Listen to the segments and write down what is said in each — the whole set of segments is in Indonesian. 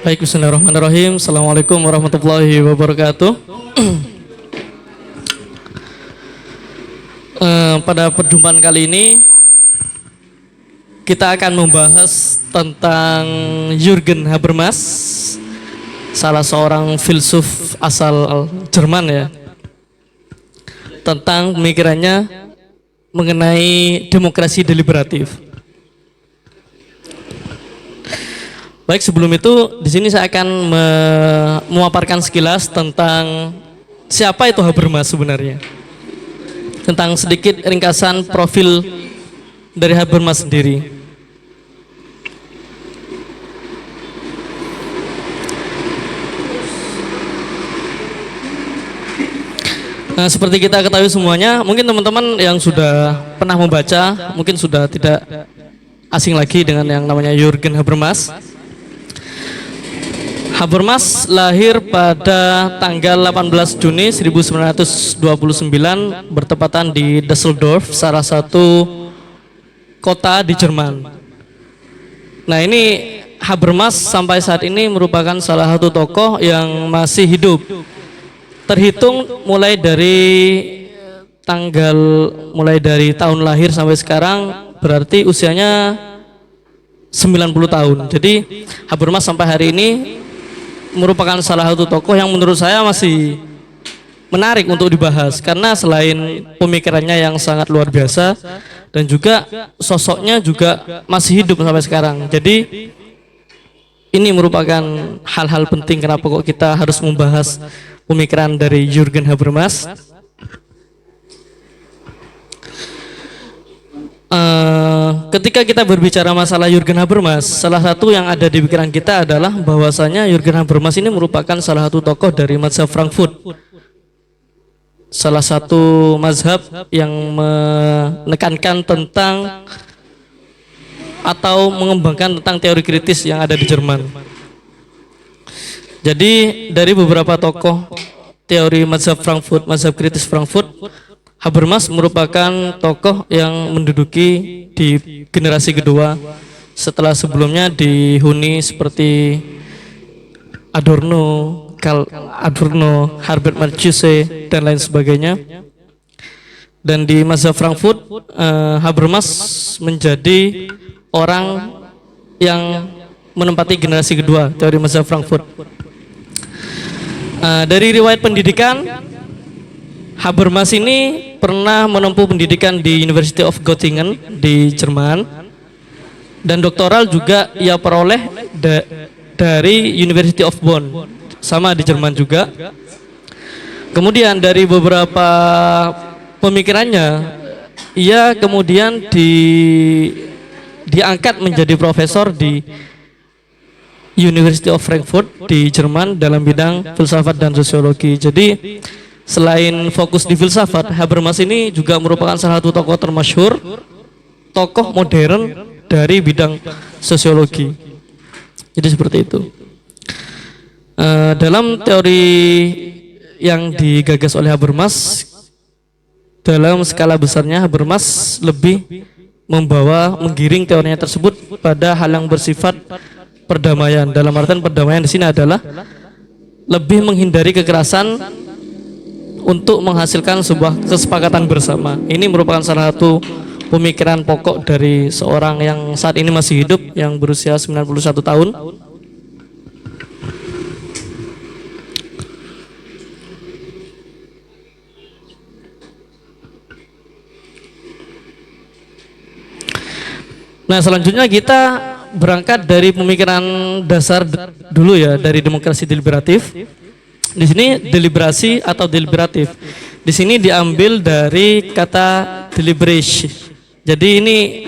Baik, bismillahirrahmanirrahim. Assalamualaikum warahmatullahi wabarakatuh. Pada perjumpaan kali ini kita akan membahas tentang Jürgen Habermas, salah seorang filsuf asal Jerman ya, tentang pemikirannya mengenai demokrasi deliberatif. Baik, sebelum itu di sini saya akan memaparkan sekilas tentang siapa itu Habermas sebenarnya. Tentang sedikit ringkasan profil dari Habermas sendiri. Nah, seperti kita ketahui semuanya, mungkin teman-teman yang sudah pernah membaca mungkin sudah tidak asing lagi dengan yang namanya Jürgen Habermas. Habermas lahir pada tanggal 18 Juni 1929 bertepatan di Düsseldorf, salah satu kota di Jerman. Nah, ini Habermas sampai saat ini merupakan salah satu tokoh yang masih hidup. Terhitung mulai dari tahun lahir sampai sekarang berarti usianya 90 tahun. Jadi Habermas sampai hari ini merupakan salah satu tokoh yang menurut saya masih menarik untuk dibahas karena selain pemikirannya yang sangat luar biasa dan juga sosoknya juga masih hidup sampai sekarang. Jadi ini merupakan hal-hal penting kenapa kok kita harus membahas pemikiran dari Jürgen Habermas. Ketika kita berbicara masalah Jürgen Habermas, salah satu yang ada di pikiran kita adalah bahwasanya Jürgen Habermas ini merupakan salah satu tokoh dari mazhab Frankfurt, salah satu mazhab yang menekankan tentang atau mengembangkan tentang teori kritis yang ada di Jerman. Jadi dari beberapa tokoh teori mazhab Frankfurt, mazhab kritis Frankfurt, Habermas merupakan tokoh yang menduduki di generasi kedua setelah sebelumnya dihuni seperti Adorno, Herbert Marcuse dan lain sebagainya. Dan di mazhab Frankfurt, Habermas menjadi orang yang menempati generasi kedua teori mazhab Frankfurt. Dari riwayat pendidikan, Habermas ini pernah menempuh pendidikan di University of Göttingen di Jerman dan doktoral juga ia peroleh dari University of Bonn, sama di Jerman juga. Kemudian dari beberapa pemikirannya, ia kemudian diangkat menjadi profesor di University of Frankfurt di Jerman dalam bidang filsafat dan sosiologi. Jadi selain fokus di filsafat, Habermas ini juga merupakan salah satu tokoh termasyhur, tokoh modern dari bidang sosiologi. Jadi seperti itu. Dalam teori yang digagas oleh Habermas, dalam skala besarnya Habermas lebih menggiring teorinya tersebut pada hal yang bersifat perdamaian. Dalam artian perdamaian di sini adalah lebih menghindari kekerasan untuk menghasilkan sebuah kesepakatan bersama. Ini merupakan salah satu pemikiran pokok dari seorang yang saat ini masih hidup, yang berusia 91 tahun. Nah, selanjutnya kita berangkat dari pemikiran dasar dulu ya, dari demokrasi deliberatif. Di sini deliberasi atau deliberatif, di sini diambil dari kata deliberation. Jadi ini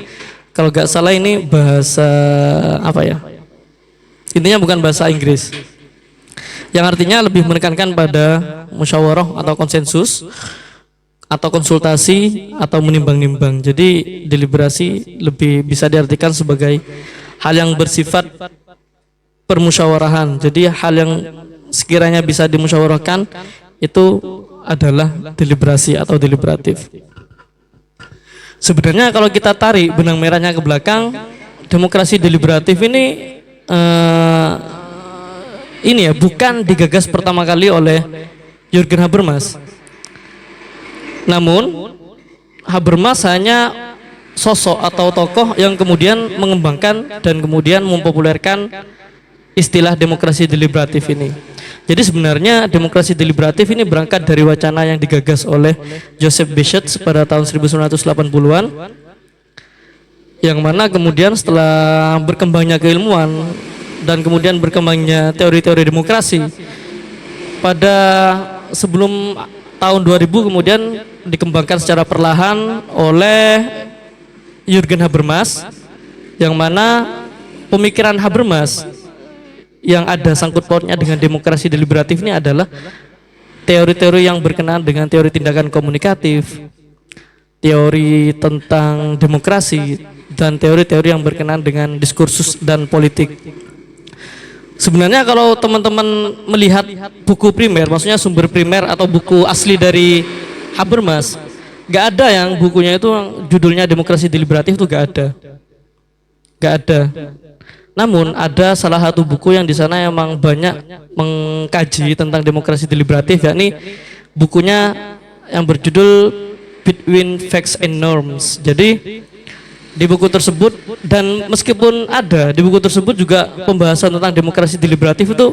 kalau nggak salah ini bahasa apa ya? Intinya bukan bahasa Inggris. Yang artinya lebih menekankan pada musyawarah atau konsensus atau konsultasi atau menimbang-nimbang. Jadi deliberasi lebih bisa diartikan sebagai hal yang bersifat permusyawarahan. Jadi hal yang sekiranya bisa dimusyawarahkan itu adalah deliberasi atau deliberatif. Sebenarnya kalau kita tarik benang merahnya ke belakang, demokrasi deliberatif ini ini ya bukan digagas pertama kali oleh Jürgen Habermas. Namun Habermas hanya sosok atau tokoh yang kemudian mengembangkan dan kemudian mempopulerkan istilah demokrasi deliberatif ini. Jadi sebenarnya demokrasi deliberatif ini berangkat dari wacana yang digagas oleh Joseph Bichet pada tahun 1980-an, yang mana kemudian setelah berkembangnya keilmuan dan kemudian berkembangnya teori-teori demokrasi, pada sebelum tahun 2000 kemudian dikembangkan secara perlahan oleh Jürgen Habermas, yang mana pemikiran Habermas yang ada sangkut pautnya dengan demokrasi deliberatif ini adalah teori-teori yang berkenaan dengan teori tindakan komunikatif, teori tentang demokrasi, dan teori-teori yang berkenaan dengan diskursus dan politik. Sebenarnya kalau teman-teman melihat buku primer, maksudnya sumber primer atau buku asli dari Habermas, nggak ada yang bukunya itu judulnya demokrasi deliberatif, itu nggak ada. Namun ada salah satu buku yang di sana emang banyak mengkaji tentang demokrasi deliberatif, yakni bukunya yang berjudul Between Facts and Norms. Jadi di buku tersebut, dan meskipun ada di buku tersebut juga pembahasan tentang demokrasi deliberatif itu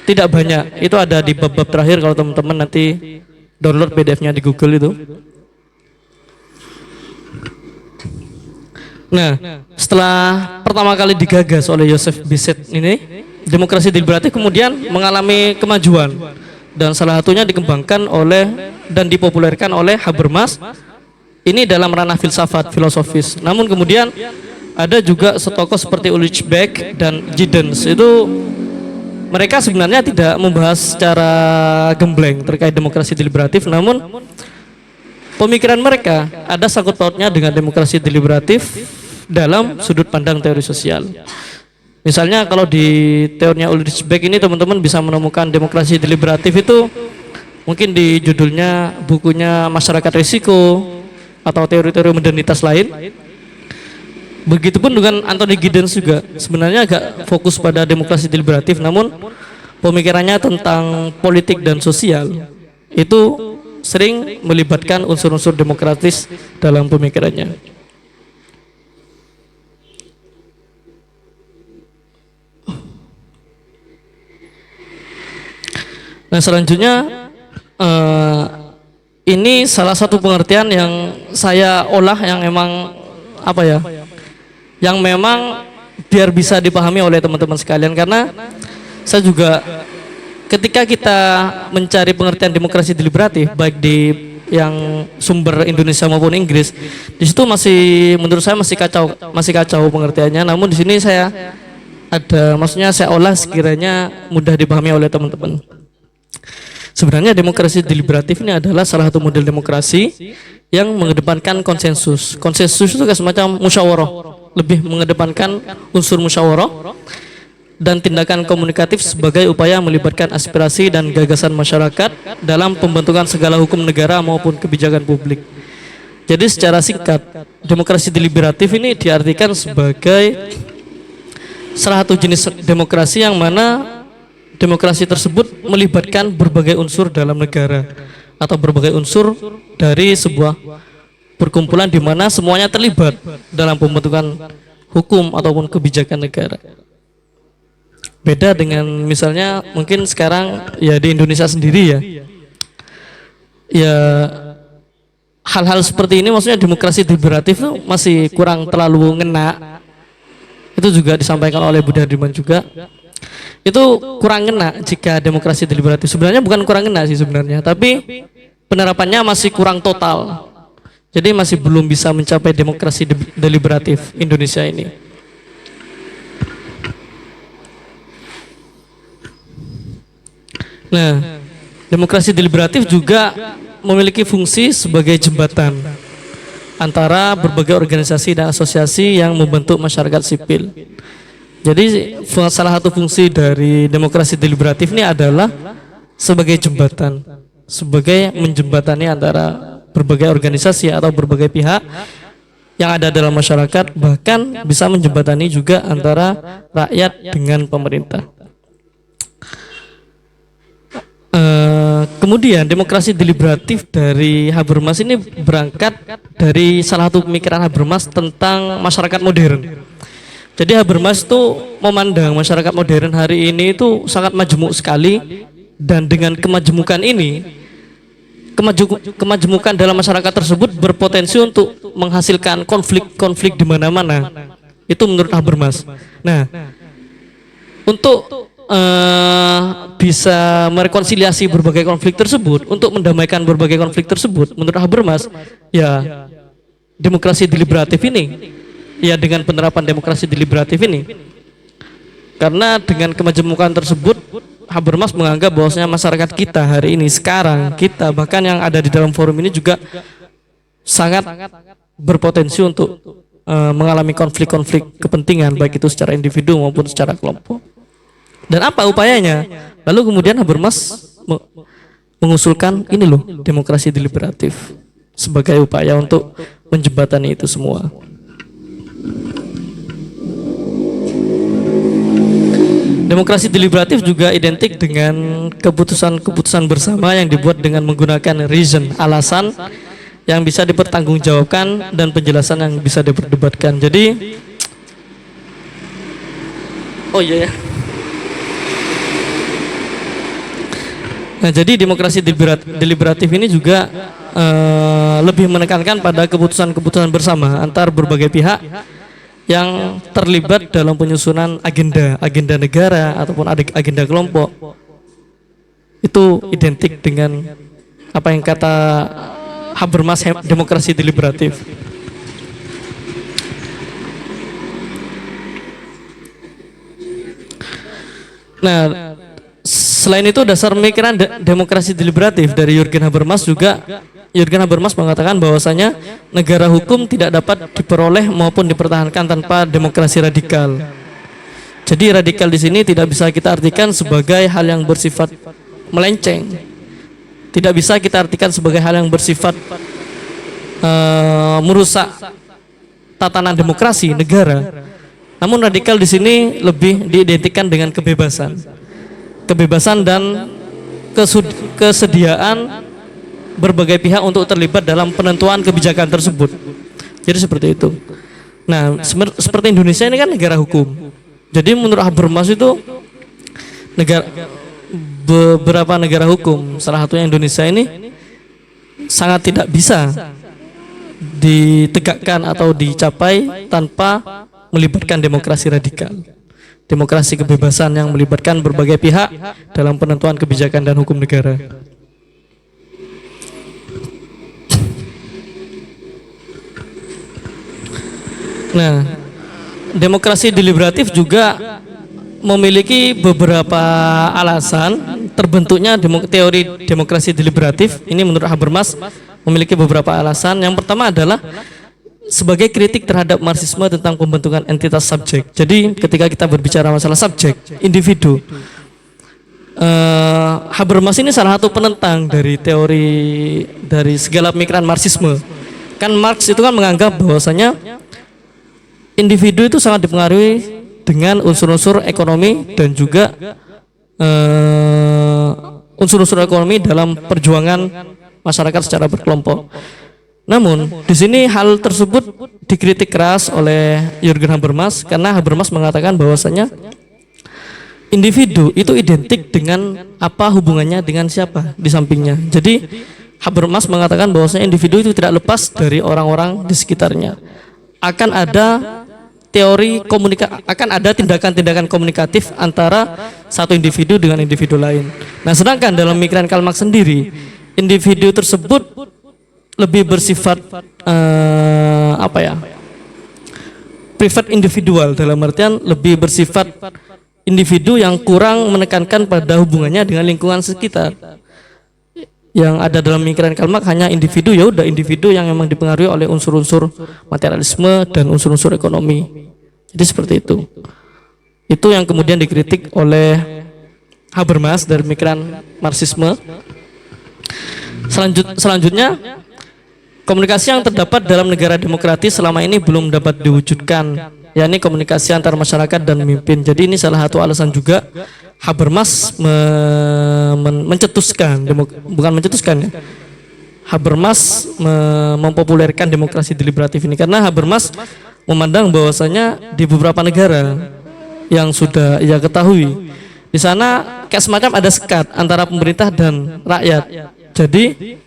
tidak banyak. Itu ada di bab-bab terakhir, kalau teman-teman nanti download PDF-nya di Google itu. Nah, setelah pertama kali digagas oleh Joseph Bichet ini, demokrasi deliberatif kemudian mengalami kemajuan, dan salah satunya dikembangkan oleh dan dipopulerkan oleh Habermas ini dalam ranah filsafat filosofis. Namun kemudian ada juga tokoh seperti Ulrich Beck dan Giddens, itu mereka sebenarnya tidak membahas secara gembleng terkait demokrasi deliberatif, namun pemikiran mereka ada sangkut pautnya dengan demokrasi deliberatif dalam sudut pandang teori sosial. Misalnya kalau di teorinya Ulrich Beck ini teman-teman bisa menemukan demokrasi deliberatif itu mungkin di judulnya bukunya Masyarakat Risiko atau teori-teori modernitas lain. Begitupun dengan Anthony Giddens juga sebenarnya agak fokus pada demokrasi deliberatif, namun pemikirannya tentang politik dan sosial itu sering melibatkan unsur-unsur demokratis dalam pemikirannya. Nah, selanjutnya ini salah satu pengertian yang saya olah yang emang apa ya, yang memang biar bisa dipahami oleh teman-teman sekalian, karena saya juga ketika kita mencari pengertian demokrasi deliberatif baik di yang sumber Indonesia maupun Inggris, di situ masih menurut saya masih kacau pengertiannya. Namun di sini saya ada, maksudnya saya olah sekiranya mudah dipahami oleh teman-teman. Sebenarnya demokrasi deliberatif ini adalah salah satu model demokrasi yang mengedepankan konsensus. Konsensus itu kayak semacam musyawarah, lebih mengedepankan unsur musyawarah dan tindakan komunikatif sebagai upaya melibatkan aspirasi dan gagasan masyarakat dalam pembentukan segala hukum negara maupun kebijakan publik. Jadi secara singkat, demokrasi deliberatif ini diartikan sebagai salah satu jenis demokrasi yang mana demokrasi tersebut melibatkan berbagai unsur dalam negara atau berbagai unsur dari sebuah perkumpulan di mana semuanya terlibat dalam pembentukan hukum ataupun kebijakan negara. Beda dengan misalnya mungkin sekarang ya di Indonesia sendiri ya hal-hal seperti ini, maksudnya demokrasi deliberatif itu masih kurang terlalu ngena. Itu juga disampaikan oleh Budha Hardiman juga. Itu kurang ngena jika demokrasi deliberatif. Sebenarnya bukan kurang ngena sih sebenarnya, tapi penerapannya masih kurang total. Jadi masih belum bisa mencapai demokrasi deliberatif Indonesia ini. Nah, demokrasi deliberatif juga memiliki fungsi sebagai jembatan antara berbagai organisasi dan asosiasi yang membentuk masyarakat sipil. Jadi salah satu fungsi dari demokrasi deliberatif ini adalah sebagai jembatan, sebagai menjembatani antara berbagai organisasi atau berbagai pihak yang ada dalam masyarakat, bahkan bisa menjembatani juga antara rakyat dengan pemerintah. Kemudian demokrasi deliberatif dari Habermas ini berangkat dari salah satu pemikiran Habermas tentang masyarakat modern. Jadi Habermas itu memandang masyarakat modern hari ini itu sangat majemuk sekali, dan dengan kemajemukan ini, kemajemukan dalam masyarakat tersebut berpotensi untuk menghasilkan konflik-konflik di mana-mana. Itu menurut Habermas. Nah, untuk bisa merekonsiliasi berbagai konflik tersebut, untuk mendamaikan berbagai konflik tersebut, menurut Habermas, ya demokrasi deliberatif ini, ya dengan penerapan demokrasi deliberatif ini, karena dengan kemajemukan tersebut, Habermas menganggap bahwasanya masyarakat kita hari ini, sekarang kita bahkan yang ada di dalam forum ini juga sangat berpotensi untuk mengalami konflik-konflik kepentingan, baik itu secara individu maupun secara kelompok. Dan apa upayanya? Lalu kemudian Habermas mengusulkan ini loh, demokrasi deliberatif sebagai upaya untuk menjembatani itu semua. Demokrasi deliberatif juga identik dengan keputusan-keputusan bersama yang dibuat dengan menggunakan reason, alasan yang bisa dipertanggungjawabkan dan penjelasan yang bisa diperdebatkan. Jadi, oh iya ya. Nah, jadi demokrasi deliberatif ini juga lebih menekankan pada keputusan-keputusan bersama antar berbagai pihak yang terlibat dalam penyusunan agenda negara ataupun agenda kelompok. Itu identik dengan apa yang kata Habermas, demokrasi deliberatif. Nah, selain itu dasar pemikiran demokrasi deliberatif dari Jürgen Habermas juga, Jürgen Habermas mengatakan bahwasanya negara hukum tidak dapat diperoleh maupun dipertahankan tanpa demokrasi radikal. Jadi radikal di sini tidak bisa kita artikan sebagai hal yang bersifat melenceng. Tidak bisa kita artikan sebagai hal yang bersifat merusak tatanan demokrasi negara. Namun radikal di sini lebih diidentikan dengan kebebasan. Kebebasan dan kesediaan berbagai pihak untuk terlibat dalam penentuan kebijakan tersebut. Jadi seperti itu. Nah, seperti Indonesia ini kan negara hukum. Jadi menurut Habermas itu beberapa negara hukum, salah satunya Indonesia ini sangat tidak bisa ditegakkan atau dicapai tanpa melibatkan demokrasi radikal. Demokrasi kebebasan yang melibatkan berbagai pihak dalam penentuan kebijakan dan hukum negara. Nah, demokrasi deliberatif juga memiliki beberapa alasan terbentuknya teori demokrasi deliberatif. Ini menurut Habermas memiliki beberapa alasan. Yang pertama adalah sebagai kritik terhadap Marxisme tentang pembentukan entitas subjek. Jadi ketika kita berbicara masalah subjek, individu, Habermas ini salah satu penentang dari segala pemikiran Marxisme. Kan Marx itu kan menganggap bahwasanya individu itu sangat dipengaruhi dengan unsur-unsur ekonomi dan juga unsur-unsur ekonomi dalam perjuangan masyarakat secara berkelompok. Namun di sini hal tersebut dikritik keras oleh Jürgen Habermas karena Habermas mengatakan bahwasanya individu itu identik dengan apa hubungannya dengan siapa di sampingnya. Jadi Habermas mengatakan bahwasanya individu itu tidak lepas dari orang-orang di sekitarnya. Akan ada akan ada tindakan-tindakan komunikatif antara satu individu dengan individu lain. Nah, sedangkan dalam pemikiran Karl Marx sendiri, individu tersebut lebih bersifat private individual, dalam artian lebih bersifat individu yang kurang menekankan pada hubungannya dengan lingkungan sekitar. Yang ada dalam pemikiran Karl Marx hanya individu, ya udah individu yang memang dipengaruhi oleh unsur-unsur materialisme dan unsur-unsur ekonomi. Jadi seperti itu. Itu yang kemudian dikritik oleh Habermas dari pemikiran Marxisme. Selanjutnya, komunikasi yang terdapat dalam negara demokratis selama ini belum dapat diwujudkan, yakni komunikasi antar masyarakat dan pemimpin. Jadi ini salah satu alasan juga Habermas mencetuskan, bukan mencetuskan ya. Habermas mempopulerkan demokrasi deliberatif ini karena Habermas memandang bahwasanya di beberapa negara yang sudah ia ketahui di sana kayak semacam ada sekat antara pemerintah dan rakyat. Jadi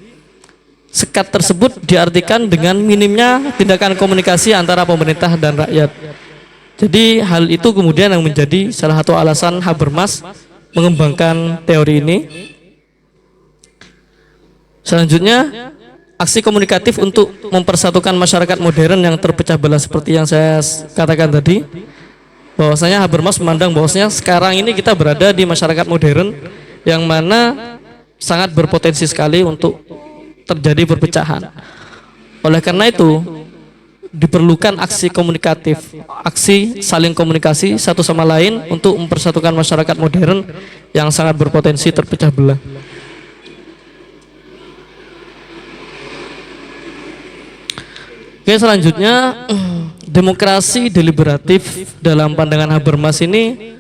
sekat tersebut diartikan dengan minimnya tindakan komunikasi antara pemerintah dan rakyat. Jadi hal itu kemudian yang menjadi salah satu alasan Habermas mengembangkan teori ini. Selanjutnya, aksi komunikatif untuk mempersatukan masyarakat modern yang terpecah belah seperti yang saya katakan tadi. Bahwasanya Habermas memandang bahwasanya sekarang ini kita berada di masyarakat modern yang mana sangat berpotensi sekali untuk terjadi perpecahan. Oleh karena itu, diperlukan aksi komunikatif, aksi saling komunikasi satu sama lain untuk mempersatukan masyarakat modern yang sangat berpotensi terpecah belah. Oke, selanjutnya demokrasi deliberatif dalam pandangan Habermas ini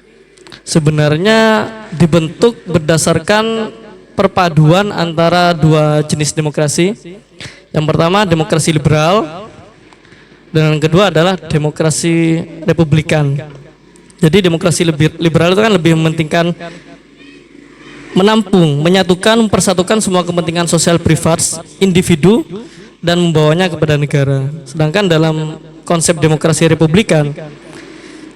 sebenarnya dibentuk berdasarkan perpaduan antara dua jenis demokrasi. Yang pertama demokrasi liberal dan yang kedua adalah demokrasi republikan. Jadi demokrasi liberal itu kan lebih mementingkan menampung, menyatukan, mempersatukan semua kepentingan sosial privat individu dan membawanya kepada negara. Sedangkan dalam konsep demokrasi republikan,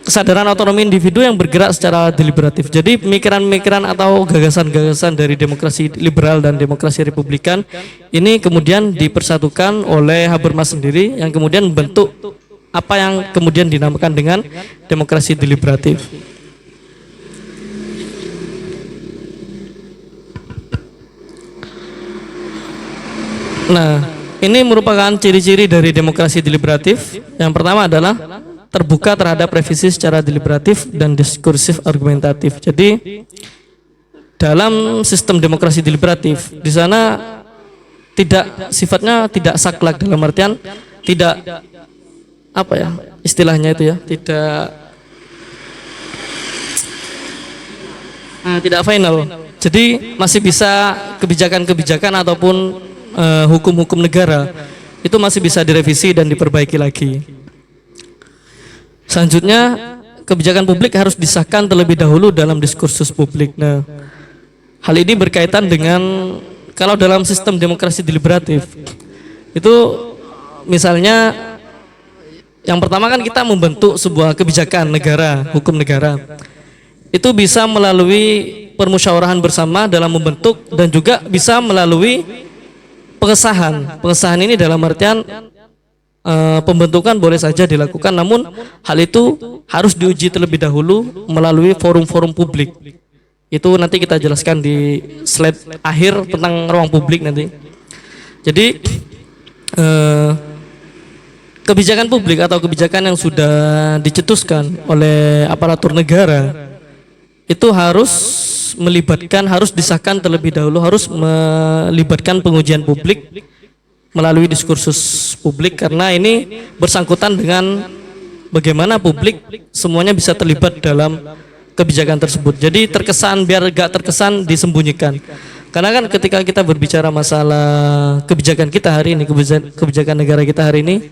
kesadaran otonomi individu yang bergerak secara deliberatif. Jadi pemikiran-pemikiran atau gagasan-gagasan dari demokrasi liberal dan demokrasi republikan ini kemudian dipersatukan oleh Habermas sendiri yang kemudian membentuk apa yang kemudian dinamakan dengan demokrasi deliberatif. Nah, ini merupakan ciri-ciri dari demokrasi deliberatif. Yang pertama adalah terbuka terhadap revisi secara deliberatif dan diskursif argumentatif. Jadi dalam sistem demokrasi deliberatif di sana sifatnya tidak saklek, dalam artian tidak apa ya istilahnya itu ya, tidak final. Jadi masih bisa kebijakan-kebijakan ataupun hukum-hukum negara itu masih bisa direvisi dan diperbaiki lagi. Selanjutnya, kebijakan publik harus disahkan terlebih dahulu dalam diskursus publik. Nah, hal ini berkaitan dengan kalau dalam sistem demokrasi deliberatif itu misalnya yang pertama kan kita membentuk sebuah kebijakan negara, hukum negara. Itu bisa melalui permusyawarahan bersama dalam membentuk dan juga bisa melalui pengesahan. Pengesahan ini dalam artian pembentukan boleh saja dilakukan, namun hal itu harus diuji terlebih dahulu melalui forum-forum publik. Itu nanti kita jelaskan di slide akhir tentang ruang publik nanti. Jadi kebijakan publik atau kebijakan yang sudah dicetuskan oleh aparatur negara itu harus disahkan terlebih dahulu, harus melibatkan pengujian publik melalui diskursus publik, karena ini bersangkutan dengan bagaimana publik semuanya bisa terlibat dalam kebijakan tersebut. Jadi biar gak terkesan disembunyikan. Karena kan ketika kita berbicara masalah kebijakan kita hari ini, kebijakan negara kita hari ini,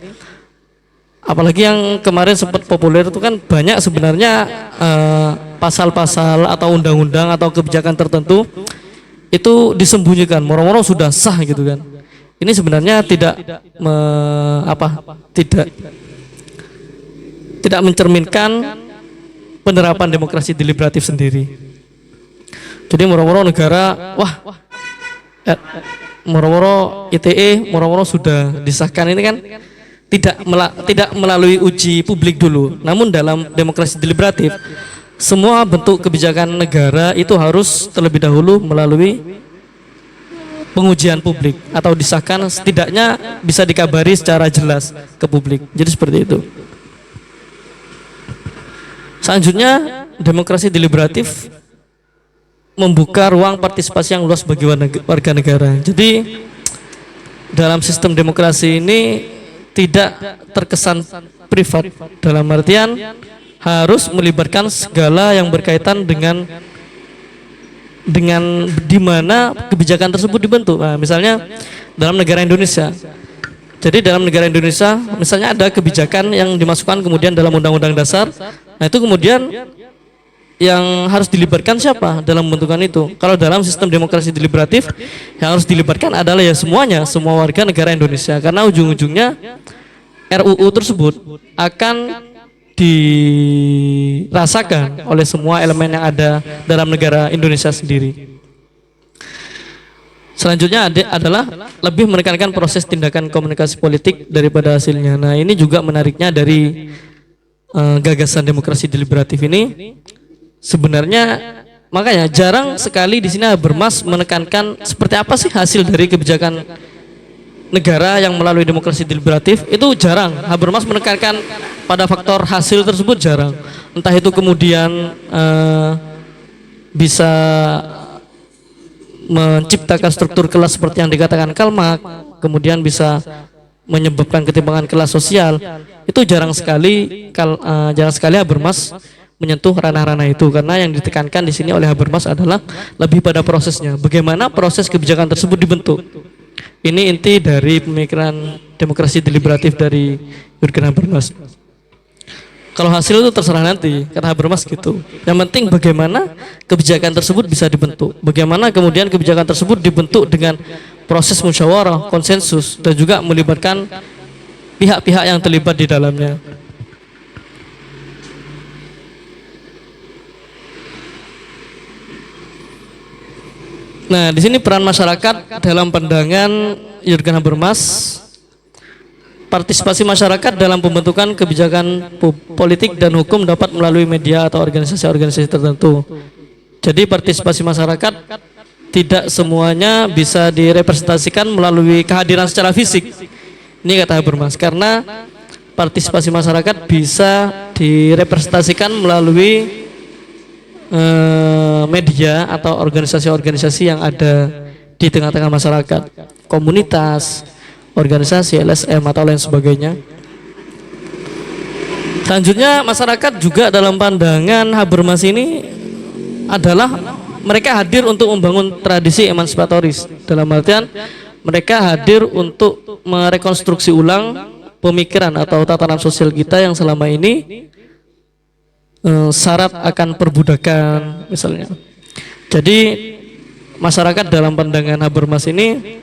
apalagi yang kemarin sempat populer itu kan banyak sebenarnya pasal-pasal atau undang-undang atau kebijakan tertentu itu disembunyikan, moro-moro sudah sah gitu kan. Ini sebenarnya tidak mencerminkan penerapan demokrasi deliberatif sendiri. Jadi moro-moro negara, moro-moro ITE, moro-moro sudah disahkan, ini kan tidak melalui uji publik dulu. Namun dalam demokrasi deliberatif semua bentuk kebijakan negara itu harus terlebih dahulu melalui pengujian publik atau disahkan, setidaknya bisa dikabari secara jelas ke publik. Jadi seperti itu. Selanjutnya, demokrasi deliberatif membuka ruang partisipasi yang luas bagi warga negara. Jadi dalam sistem demokrasi ini tidak terkesan privat, dalam artian harus melibatkan segala yang berkaitan dengan dengan di mana kebijakan tersebut dibentuk. Nah, misalnya dalam negara Indonesia. Jadi dalam negara Indonesia misalnya ada kebijakan yang dimasukkan kemudian dalam Undang-Undang Dasar. Nah, itu kemudian yang harus dilibatkan siapa dalam pembentukan itu? Kalau dalam sistem demokrasi deliberatif, yang harus dilibatkan adalah ya semuanya, semua warga negara Indonesia. Karena ujung-ujungnya RUU tersebut akan dirasakan oleh semua elemen yang ada dalam negara Indonesia sendiri. Selanjutnya adalah lebih menekankan proses tindakan komunikasi politik daripada hasilnya. Nah, ini juga menariknya dari gagasan demokrasi deliberatif ini. Sebenarnya makanya jarang sekali di sini Habermas menekankan seperti apa sih hasil dari kebijakan negara yang melalui demokrasi deliberatif. Itu jarang. Habermas menekankan pada faktor hasil tersebut jarang. Entah itu kemudian bisa menciptakan struktur kelas seperti yang dikatakan Karl Marx, kemudian bisa menyebabkan ketimpangan kelas sosial. Itu jarang sekali Habermas menyentuh ranah-ranah itu, karena yang ditekankan di sini oleh Habermas adalah lebih pada prosesnya, bagaimana proses kebijakan tersebut dibentuk. Ini inti dari pemikiran demokrasi deliberatif dari Jürgen Habermas. Kalau hasil itu terserah nanti, kata Habermas gitu. Yang penting bagaimana kebijakan tersebut bisa dibentuk, bagaimana kemudian kebijakan tersebut dibentuk dengan proses musyawarah, konsensus, dan juga melibatkan pihak-pihak yang terlibat di dalamnya. Nah, di sini peran masyarakat dalam pandangan Jürgen Habermas. Partisipasi masyarakat dalam pembentukan kebijakan politik dan hukum dapat melalui media atau organisasi-organisasi tertentu. Jadi partisipasi masyarakat tidak semuanya bisa direpresentasikan melalui kehadiran secara fisik. Ini kata Habermas, karena partisipasi masyarakat bisa direpresentasikan melalui media atau organisasi-organisasi yang ada di tengah-tengah masyarakat, komunitas, organisasi, LSM atau lain sebagainya. Selanjutnya masyarakat juga dalam pandangan Habermas ini adalah mereka hadir untuk membangun tradisi emansipatoris. Dalam artian mereka hadir untuk merekonstruksi ulang pemikiran atau tatanan sosial kita yang selama ini syarat akan perbudakan misalnya. Jadi masyarakat dalam pandangan Habermas ini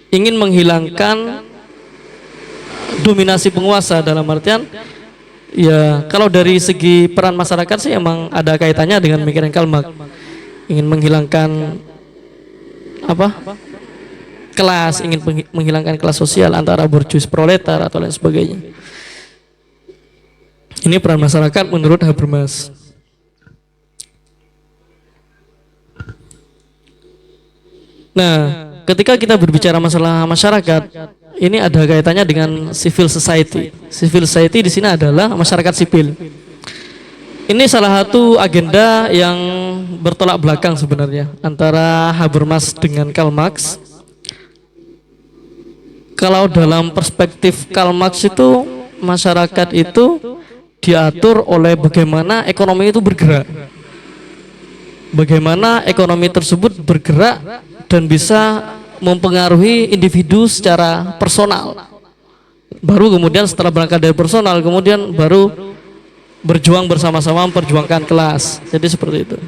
ingin menghilangkan dominasi penguasa, dalam artian ya kalau dari segi peran masyarakat sih emang ada kaitannya dengan pemikiran Karl Marx, ingin menghilangkan kelas, ingin menghilangkan kelas sosial antara borjuis proletar atau lain sebagainya. Ini peran masyarakat menurut Habermas. Nah, ketika kita berbicara masalah masyarakat, ini ada kaitannya dengan civil society. Civil society di sini adalah masyarakat sipil. Ini salah satu agenda yang bertolak belakang sebenarnya antara Habermas dengan Karl Marx. Kalau dalam perspektif Karl Marx itu masyarakat itu diatur oleh bagaimana ekonomi itu bergerak. Bagaimana ekonomi tersebut bergerak dan bisa mempengaruhi individu secara personal. Baru kemudian setelah berangkat dari personal, kemudian baru berjuang bersama-sama memperjuangkan kelas. Jadi seperti itu.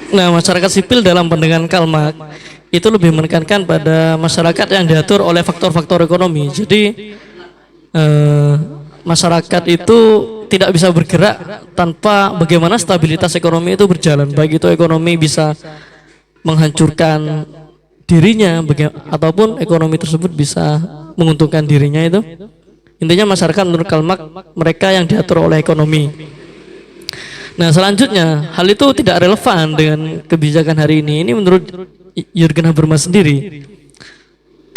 Nah, masyarakat sipil dalam pandangan Karl Marx itu lebih menekankan pada masyarakat yang diatur oleh faktor-faktor ekonomi. Jadi masyarakat itu tidak bisa bergerak tanpa bagaimana stabilitas ekonomi itu berjalan. Baik itu ekonomi bisa menghancurkan dirinya ataupun ekonomi tersebut bisa menguntungkan dirinya itu. Intinya masyarakat menurut Karl Marx mereka yang diatur oleh ekonomi. Nah, selanjutnya hal itu tidak relevan dengan kebijakan hari ini. Ini menurut Jürgen Habermas sendiri.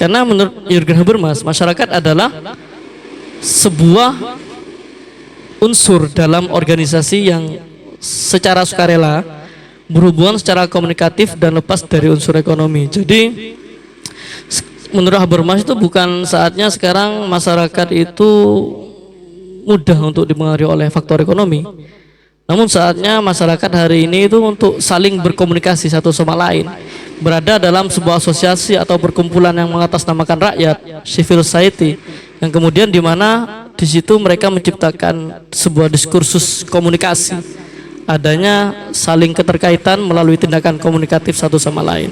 Karena menurut Jürgen Habermas, masyarakat adalah sebuah unsur dalam organisasi yang secara sukarela berhubungan secara komunikatif dan lepas dari unsur ekonomi. Jadi menurut Habermas itu bukan saatnya sekarang masyarakat itu mudah untuk dipengaruhi oleh faktor ekonomi. Namun saatnya masyarakat hari ini itu untuk saling berkomunikasi satu sama lain, berada dalam sebuah asosiasi atau perkumpulan yang mengatasnamakan rakyat, civil society, yang kemudian di mana di situ mereka menciptakan sebuah diskursus komunikasi, adanya saling keterkaitan melalui tindakan komunikatif satu sama lain.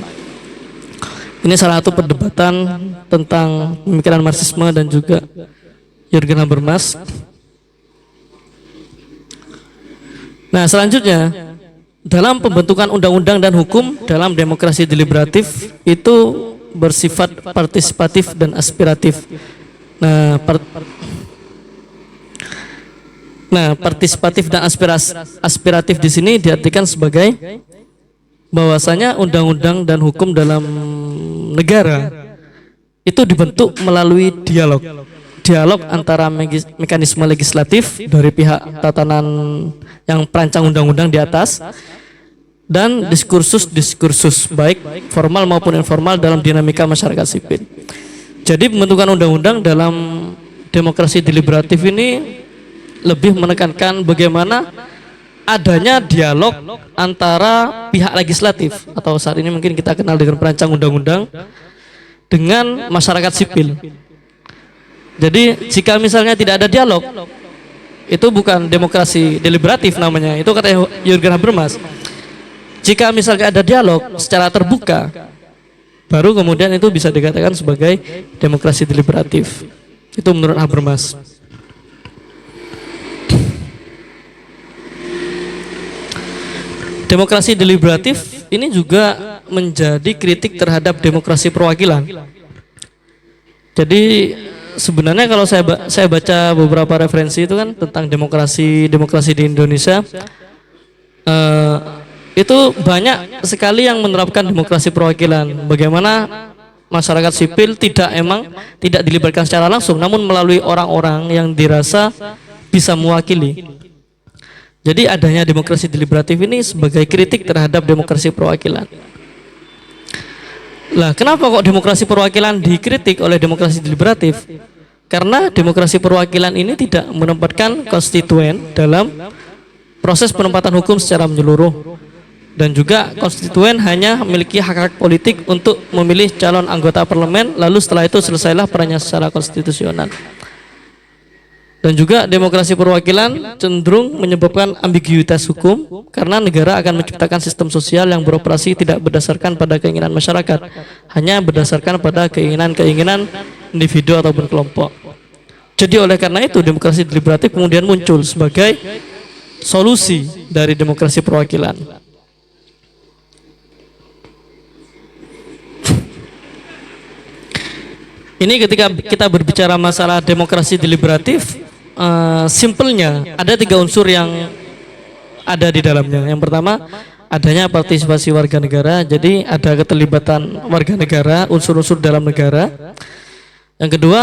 Ini salah satu perdebatan tentang pemikiran Marxisme dan juga Jürgen Habermas. Nah, selanjutnya dalam pembentukan undang-undang dan hukum dalam demokrasi deliberatif itu bersifat partisipatif dan aspiratif. Nah, partisipatif dan aspiratif di sini diartikan sebagai bahwasanya undang-undang dan hukum dalam negara itu dibentuk melalui dialog antara mekanisme legislatif dari pihak tatanan yang perancang undang-undang di atas dan diskursus baik formal maupun informal dalam dinamika masyarakat sipil. Jadi pembentukan undang-undang dalam demokrasi deliberatif ini lebih menekankan bagaimana adanya dialog antara pihak legislatif atau saat ini mungkin kita kenal dengan perancang undang-undang dengan masyarakat sipil. Jadi jika misalnya tidak ada dialog, itu bukan demokrasi deliberatif namanya, itu kata Jürgen Habermas. Jika misalnya ada dialog secara terbuka, baru kemudian itu bisa dikatakan sebagai demokrasi deliberatif. Itu menurut Habermas. Demokrasi deliberatif ini juga menjadi kritik terhadap demokrasi perwakilan. Jadi sebenarnya kalau saya baca beberapa referensi itu kan tentang demokrasi di Indonesia, itu banyak sekali yang menerapkan demokrasi perwakilan. Bagaimana masyarakat sipil tidak dilibatkan secara langsung, namun melalui orang-orang yang dirasa bisa mewakili. Jadi adanya demokrasi deliberatif ini sebagai kritik terhadap demokrasi perwakilan. Lah, kenapa kok demokrasi perwakilan dikritik oleh demokrasi deliberatif? Karena demokrasi perwakilan ini tidak menempatkan konstituen dalam proses penempatan hukum secara menyeluruh, dan juga konstituen hanya memiliki hak-hak politik untuk memilih calon anggota parlemen, lalu setelah itu selesailah perannya secara konstitusional. Dan juga demokrasi perwakilan cenderung menyebabkan ambiguitas hukum karena negara akan menciptakan sistem sosial yang beroperasi tidak berdasarkan pada keinginan masyarakat, hanya berdasarkan pada keinginan-keinginan individu ataupun kelompok. Jadi oleh karena itu demokrasi deliberatif kemudian muncul sebagai solusi dari demokrasi perwakilan. Ini ketika kita berbicara masalah demokrasi deliberatif, simpelnya ada 3 unsur yang ada di dalamnya. Yang pertama, adanya partisipasi warga negara, jadi ada keterlibatan warga negara, unsur-unsur dalam negara. Yang kedua,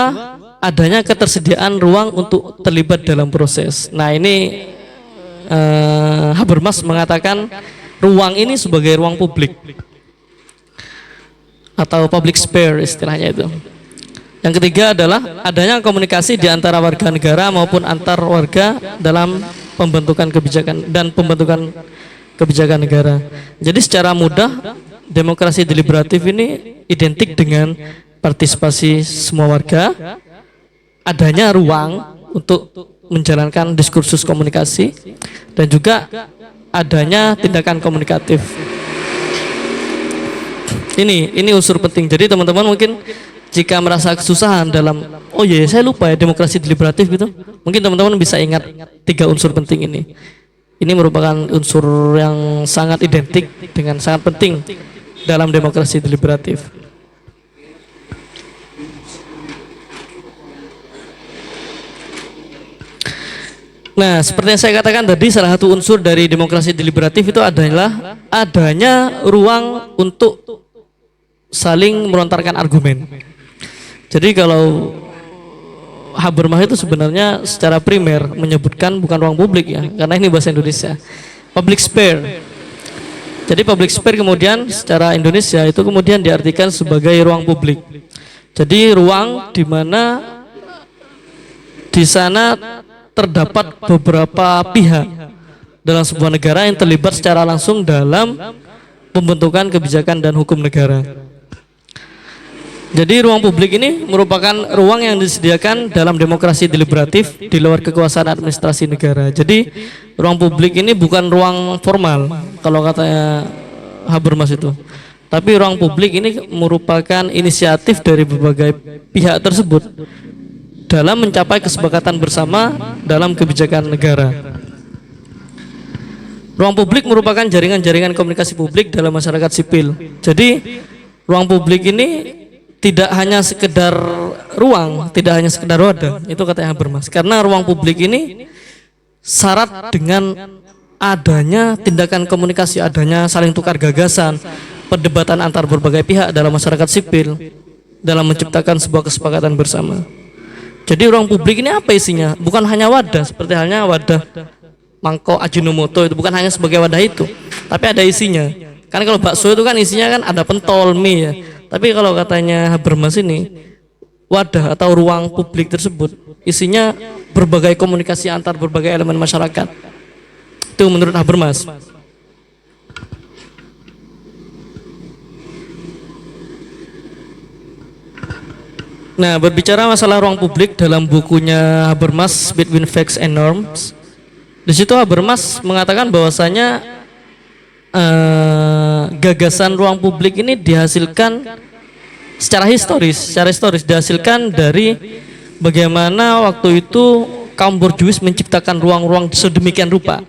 adanya ketersediaan ruang untuk terlibat dalam proses. Nah, ini Habermas mengatakan ruang ini sebagai ruang publik atau public sphere istilahnya itu. Yang ketiga adalah adanya komunikasi di antara warga negara maupun antar warga dalam pembentukan kebijakan dan pembentukan kebijakan negara. Jadi secara mudah demokrasi deliberatif ini identik dengan partisipasi semua warga, adanya ruang untuk menjalankan diskursus komunikasi, dan juga adanya tindakan komunikatif. Ini unsur penting. Jadi teman-teman mungkin jika merasa kesusahan dalam, oh iya saya lupa ya demokrasi deliberatif gitu, mungkin teman-teman bisa ingat 3 unsur penting ini. Ini merupakan unsur yang sangat identik dengan sangat penting dalam demokrasi deliberatif. Nah, seperti yang saya katakan tadi, salah satu unsur dari demokrasi deliberatif itu adalah adanya ruang untuk saling melontarkan argumen. Jadi kalau Habermas itu sebenarnya secara primer menyebutkan bukan ruang publik ya, karena ini bahasa Indonesia. Public sphere. Jadi public sphere kemudian secara Indonesia itu kemudian diartikan sebagai ruang publik. Jadi ruang di mana di sana terdapat beberapa pihak dalam sebuah negara yang terlibat secara langsung dalam pembentukan kebijakan dan hukum negara. Jadi ruang publik ini merupakan ruang yang disediakan dalam demokrasi deliberatif di luar kekuasaan administrasi negara. Jadi ruang publik ini bukan ruang formal kalau katanya Habermas itu. Tapi ruang publik ini merupakan inisiatif dari berbagai pihak tersebut dalam mencapai kesepakatan bersama dalam kebijakan negara. Ruang publik merupakan jaringan-jaringan komunikasi publik dalam masyarakat sipil. Jadi ruang publik ini tidak hanya sekedar ruang, tidak hanya sekedar wadah, itu katanya Habermas. Karena ruang publik ini syarat dengan adanya tindakan komunikasi, adanya saling tukar gagasan, perdebatan antar berbagai pihak dalam masyarakat sipil dalam menciptakan sebuah kesepakatan bersama. Jadi ruang publik ini apa isinya? Bukan hanya wadah, seperti halnya wadah mangkok Ajinomoto itu bukan hanya sebagai wadah itu, tapi ada isinya. Kan kalau bakso itu kan isinya kan ada pentol, mie ya. Tapi kalau katanya Habermas ini wadah atau ruang publik tersebut isinya berbagai komunikasi antar berbagai elemen masyarakat. Itu menurut Habermas. Nah, berbicara masalah ruang publik dalam bukunya Habermas Between Facts and Norms, di situ Habermas mengatakan bahwasanya gagasan ruang publik ini dihasilkan secara historis dihasilkan dari bagaimana waktu itu kaum borjuis menciptakan ruang-ruang sedemikian rupa.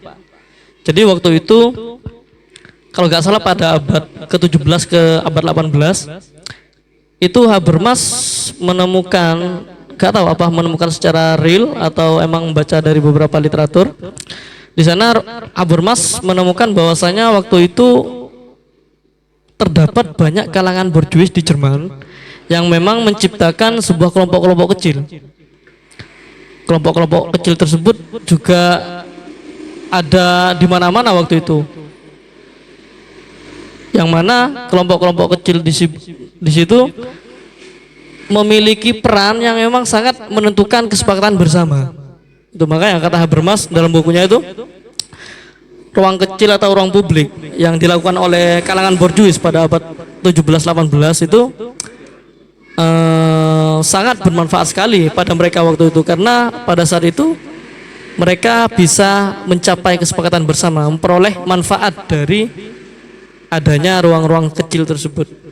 Jadi waktu itu kalau nggak salah pada abad ke-17 ke abad 18 itu Habermas menemukan, nggak tahu apa menemukan secara real atau emang membaca dari beberapa literatur. Di sana Habermas menemukan bahwasanya waktu itu terdapat banyak kalangan borjuis di Jerman yang memang menciptakan sebuah kelompok-kelompok kecil. Kelompok-kelompok kecil tersebut juga ada di mana-mana waktu itu. Yang mana kelompok-kelompok kecil di situ memiliki peran yang memang sangat menentukan kesepakatan bersama. Itu makanya kata Habermas dalam bukunya itu, ruang kecil atau ruang publik yang dilakukan oleh kalangan borjuis pada abad 17-18 itu sangat bermanfaat sekali pada mereka waktu itu, karena pada saat itu mereka bisa mencapai kesepakatan bersama, memperoleh manfaat dari adanya ruang-ruang kecil tersebut.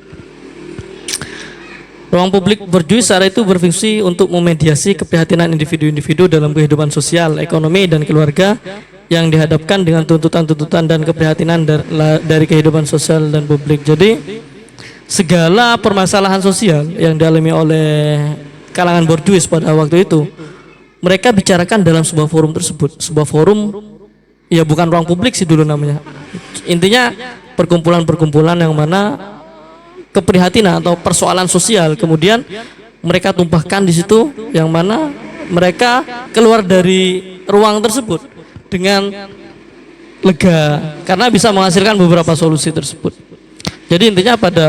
Ruang publik borjuis saat itu berfungsi untuk memediasi keprihatinan individu-individu dalam kehidupan sosial, ekonomi, dan keluarga yang dihadapkan dengan tuntutan-tuntutan dan keprihatinan dari kehidupan sosial dan publik. Jadi segala permasalahan sosial yang dialami oleh kalangan borjuis pada waktu itu mereka bicarakan dalam sebuah forum tersebut. Sebuah forum ya bukan ruang publik sih dulu namanya. Intinya perkumpulan-perkumpulan yang mana keprihatinan atau persoalan sosial kemudian mereka tumpahkan di situ, yang mana mereka keluar dari ruang tersebut dengan lega karena bisa menghasilkan beberapa solusi tersebut. Jadi intinya pada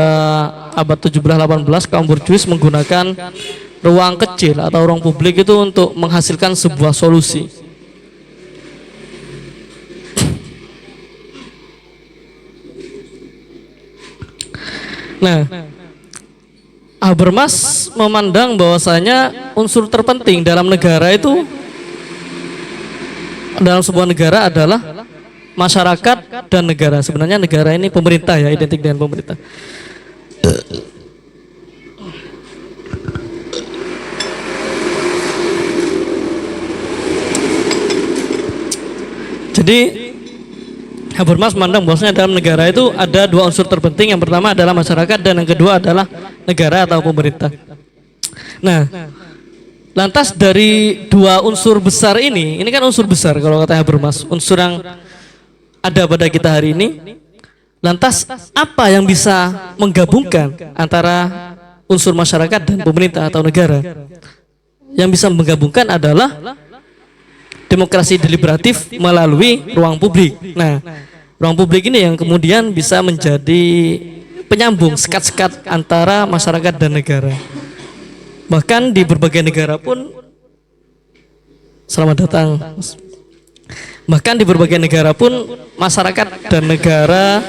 abad 17-18 kaum borjuis menggunakan ruang kecil atau ruang publik itu untuk menghasilkan sebuah solusi. Nah, Habermas memandang bahwasanya unsur terpenting dalam negara itu, dalam sebuah negara adalah masyarakat dan negara. Sebenarnya negara ini pemerintah ya, identik dengan pemerintah. Jadi Habermas memandang bahwasanya dalam negara itu ada dua unsur terpenting. Yang pertama adalah masyarakat dan yang kedua adalah negara atau pemerintah. Nah, lantas dari dua unsur besar ini kan unsur besar kalau kata Habermas, unsur yang ada pada kita hari ini. Lantas apa yang bisa menggabungkan antara unsur masyarakat dan pemerintah atau negara. Yang bisa menggabungkan adalah demokrasi deliberatif melalui ruang publik. Nah, ruang publik ini yang kemudian bisa menjadi penyambung sekat-sekat antara masyarakat dan negara. Bahkan di berbagai negara pun, selamat datang. Bahkan di berbagai negara pun masyarakat dan negara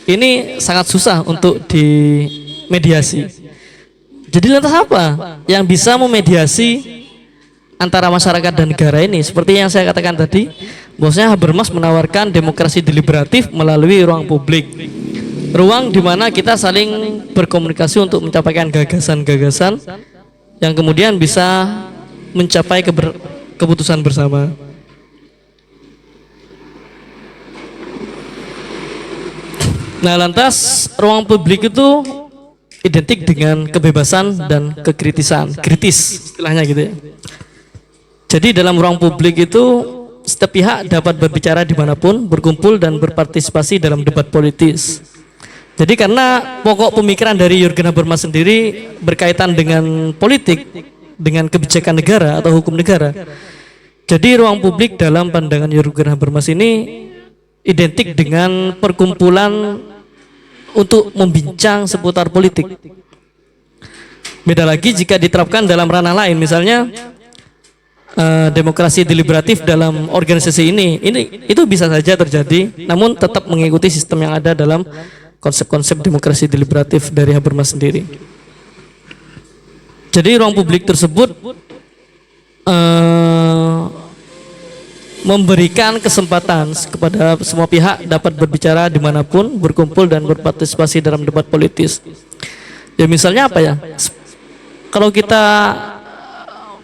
ini sangat susah untuk dimediasi. Jadi lantas apa yang bisa memediasi antara masyarakat dan negara ini? Seperti yang saya katakan tadi, bahwasanya Habermas menawarkan demokrasi deliberatif melalui ruang publik. Ruang di mana kita saling berkomunikasi untuk mencapaikan gagasan-gagasan yang kemudian bisa mencapai keputusan bersama. Nah, lantas ruang publik itu identik dengan kebebasan dan kekritisan, kritis istilahnya gitu ya. Jadi dalam ruang publik itu setiap pihak dapat berbicara dimanapun, berkumpul dan berpartisipasi dalam debat politis. Jadi karena pokok pemikiran dari Jürgen Habermas sendiri berkaitan dengan politik, dengan kebijakan negara atau hukum negara. Jadi ruang publik dalam pandangan Jürgen Habermas ini identik dengan perkumpulan untuk membincang seputar politik. Beda lagi jika diterapkan dalam ranah lain, misalnya demokrasi deliberatif dalam organisasi ini itu bisa saja terjadi, namun tetap mengikuti sistem yang ada dalam konsep-konsep demokrasi deliberatif dari Habermas sendiri. Jadi ruang publik tersebut memberikan kesempatan kepada semua pihak dapat berbicara dimanapun, berkumpul dan berpartisipasi dalam debat politis. Ya misalnya apa ya? Kalau kita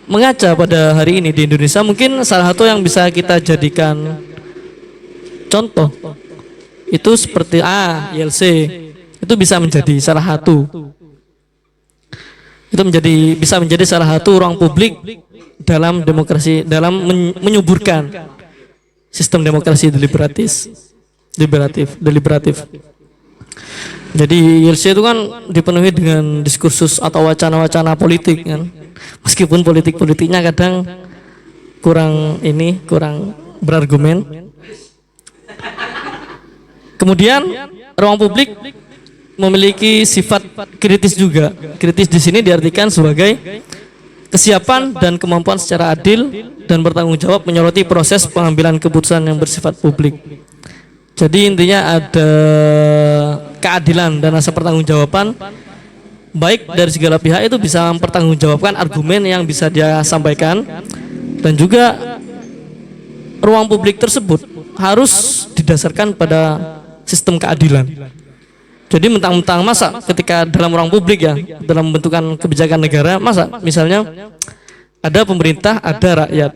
mengaca pada hari ini di Indonesia, mungkin salah satu yang bisa kita jadikan contoh itu seperti YLC. Itu bisa menjadi salah satu. Itu bisa menjadi salah satu ruang publik dalam demokrasi, dalam menyuburkan sistem demokrasi deliberatif. Jadi YLC itu kan dipenuhi dengan diskursus atau wacana-wacana politik kan. Meskipun politik-politiknya kadang kurang berargumen. Kemudian ruang publik memiliki sifat kritis juga. Kritis di sini diartikan sebagai kesiapan dan kemampuan secara adil dan bertanggung jawab menyoroti proses pengambilan keputusan yang bersifat publik. Jadi intinya ada keadilan dan rasa pertanggungjawaban baik dari segala pihak, itu bisa mempertanggungjawabkan argumen yang bisa dia sampaikan, dan juga ruang publik tersebut harus didasarkan pada sistem keadilan. Jadi mentang-mentang masa ketika dalam ruang publik ya, dalam pembentukan kebijakan negara, masa misalnya ada pemerintah, ada rakyat.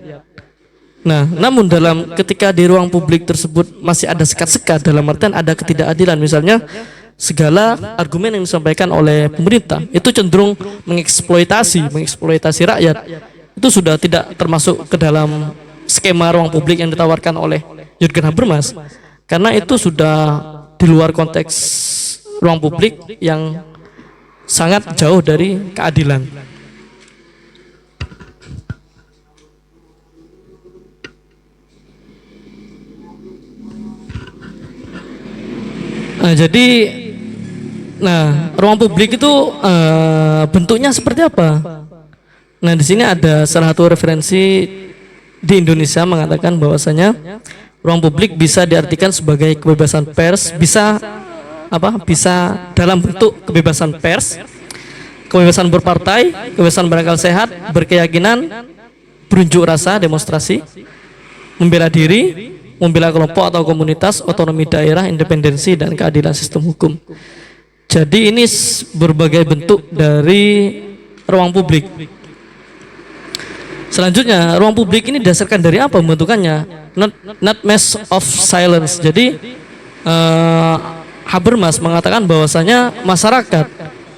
Nah, namun ketika di ruang publik tersebut masih ada sekat-sekat, dalam artian ada ketidakadilan. Misalnya segala argumen yang disampaikan oleh pemerintah itu cenderung mengeksploitasi rakyat. Itu sudah tidak termasuk ke dalam skema ruang publik yang ditawarkan oleh Jürgen Habermas. Karena itu sudah di luar konteks ruang publik yang sangat jauh dari keadilan. Nah, ruang publik itu bentuknya seperti apa? Nah, di sini ada salah satu referensi di Indonesia mengatakan bahwasanya ruang publik bisa diartikan sebagai kebebasan pers, bisa dalam bentuk kebebasan pers, kebebasan berpartai, kebebasan berakal sehat, berkeyakinan, berunjuk rasa, demonstrasi, membela diri, membela kelompok atau komunitas, otonomi daerah, independensi, dan keadilan sistem hukum. Jadi ini berbagai bentuk dari ruang publik. Selanjutnya, ruang publik ini didasarkan dari apa pembentukannya? Not mass of silence. Jadi Habermas mengatakan bahwasanya masyarakat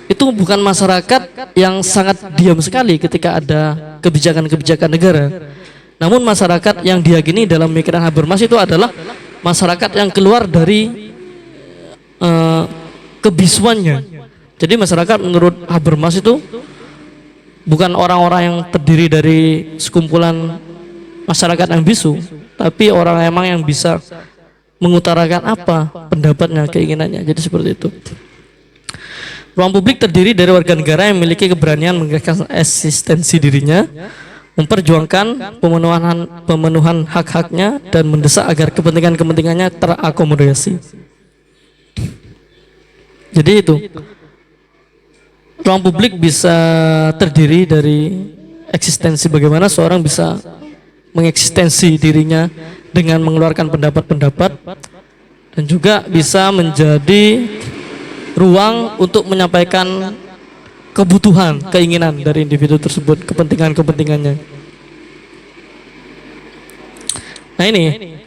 itu bukan masyarakat yang sangat diam sekali ketika ada kebijakan-kebijakan negara. Namun masyarakat yang diyakini dalam pemikiran Habermas itu adalah masyarakat yang keluar dari kebisuannya, Jadi masyarakat menurut Habermas itu bukan orang-orang yang terdiri dari sekumpulan masyarakat yang bisu, tapi orang emang yang bisa mengutarakan apa pendapatnya, keinginannya. Jadi seperti itu. Ruang publik terdiri dari warga negara yang memiliki keberanian menggerakkan eksistensi dirinya, memperjuangkan pemenuhan hak-haknya, dan mendesak agar kepentingan-kepentingannya terakomodasi. Jadi itu. Ruang publik bisa terdiri dari eksistensi, bagaimana seorang bisa mengeksistensi dirinya dengan mengeluarkan pendapat-pendapat, dan juga bisa menjadi ruang untuk menyampaikan kebutuhan, keinginan dari individu tersebut, kepentingan-kepentingannya. Nah ini,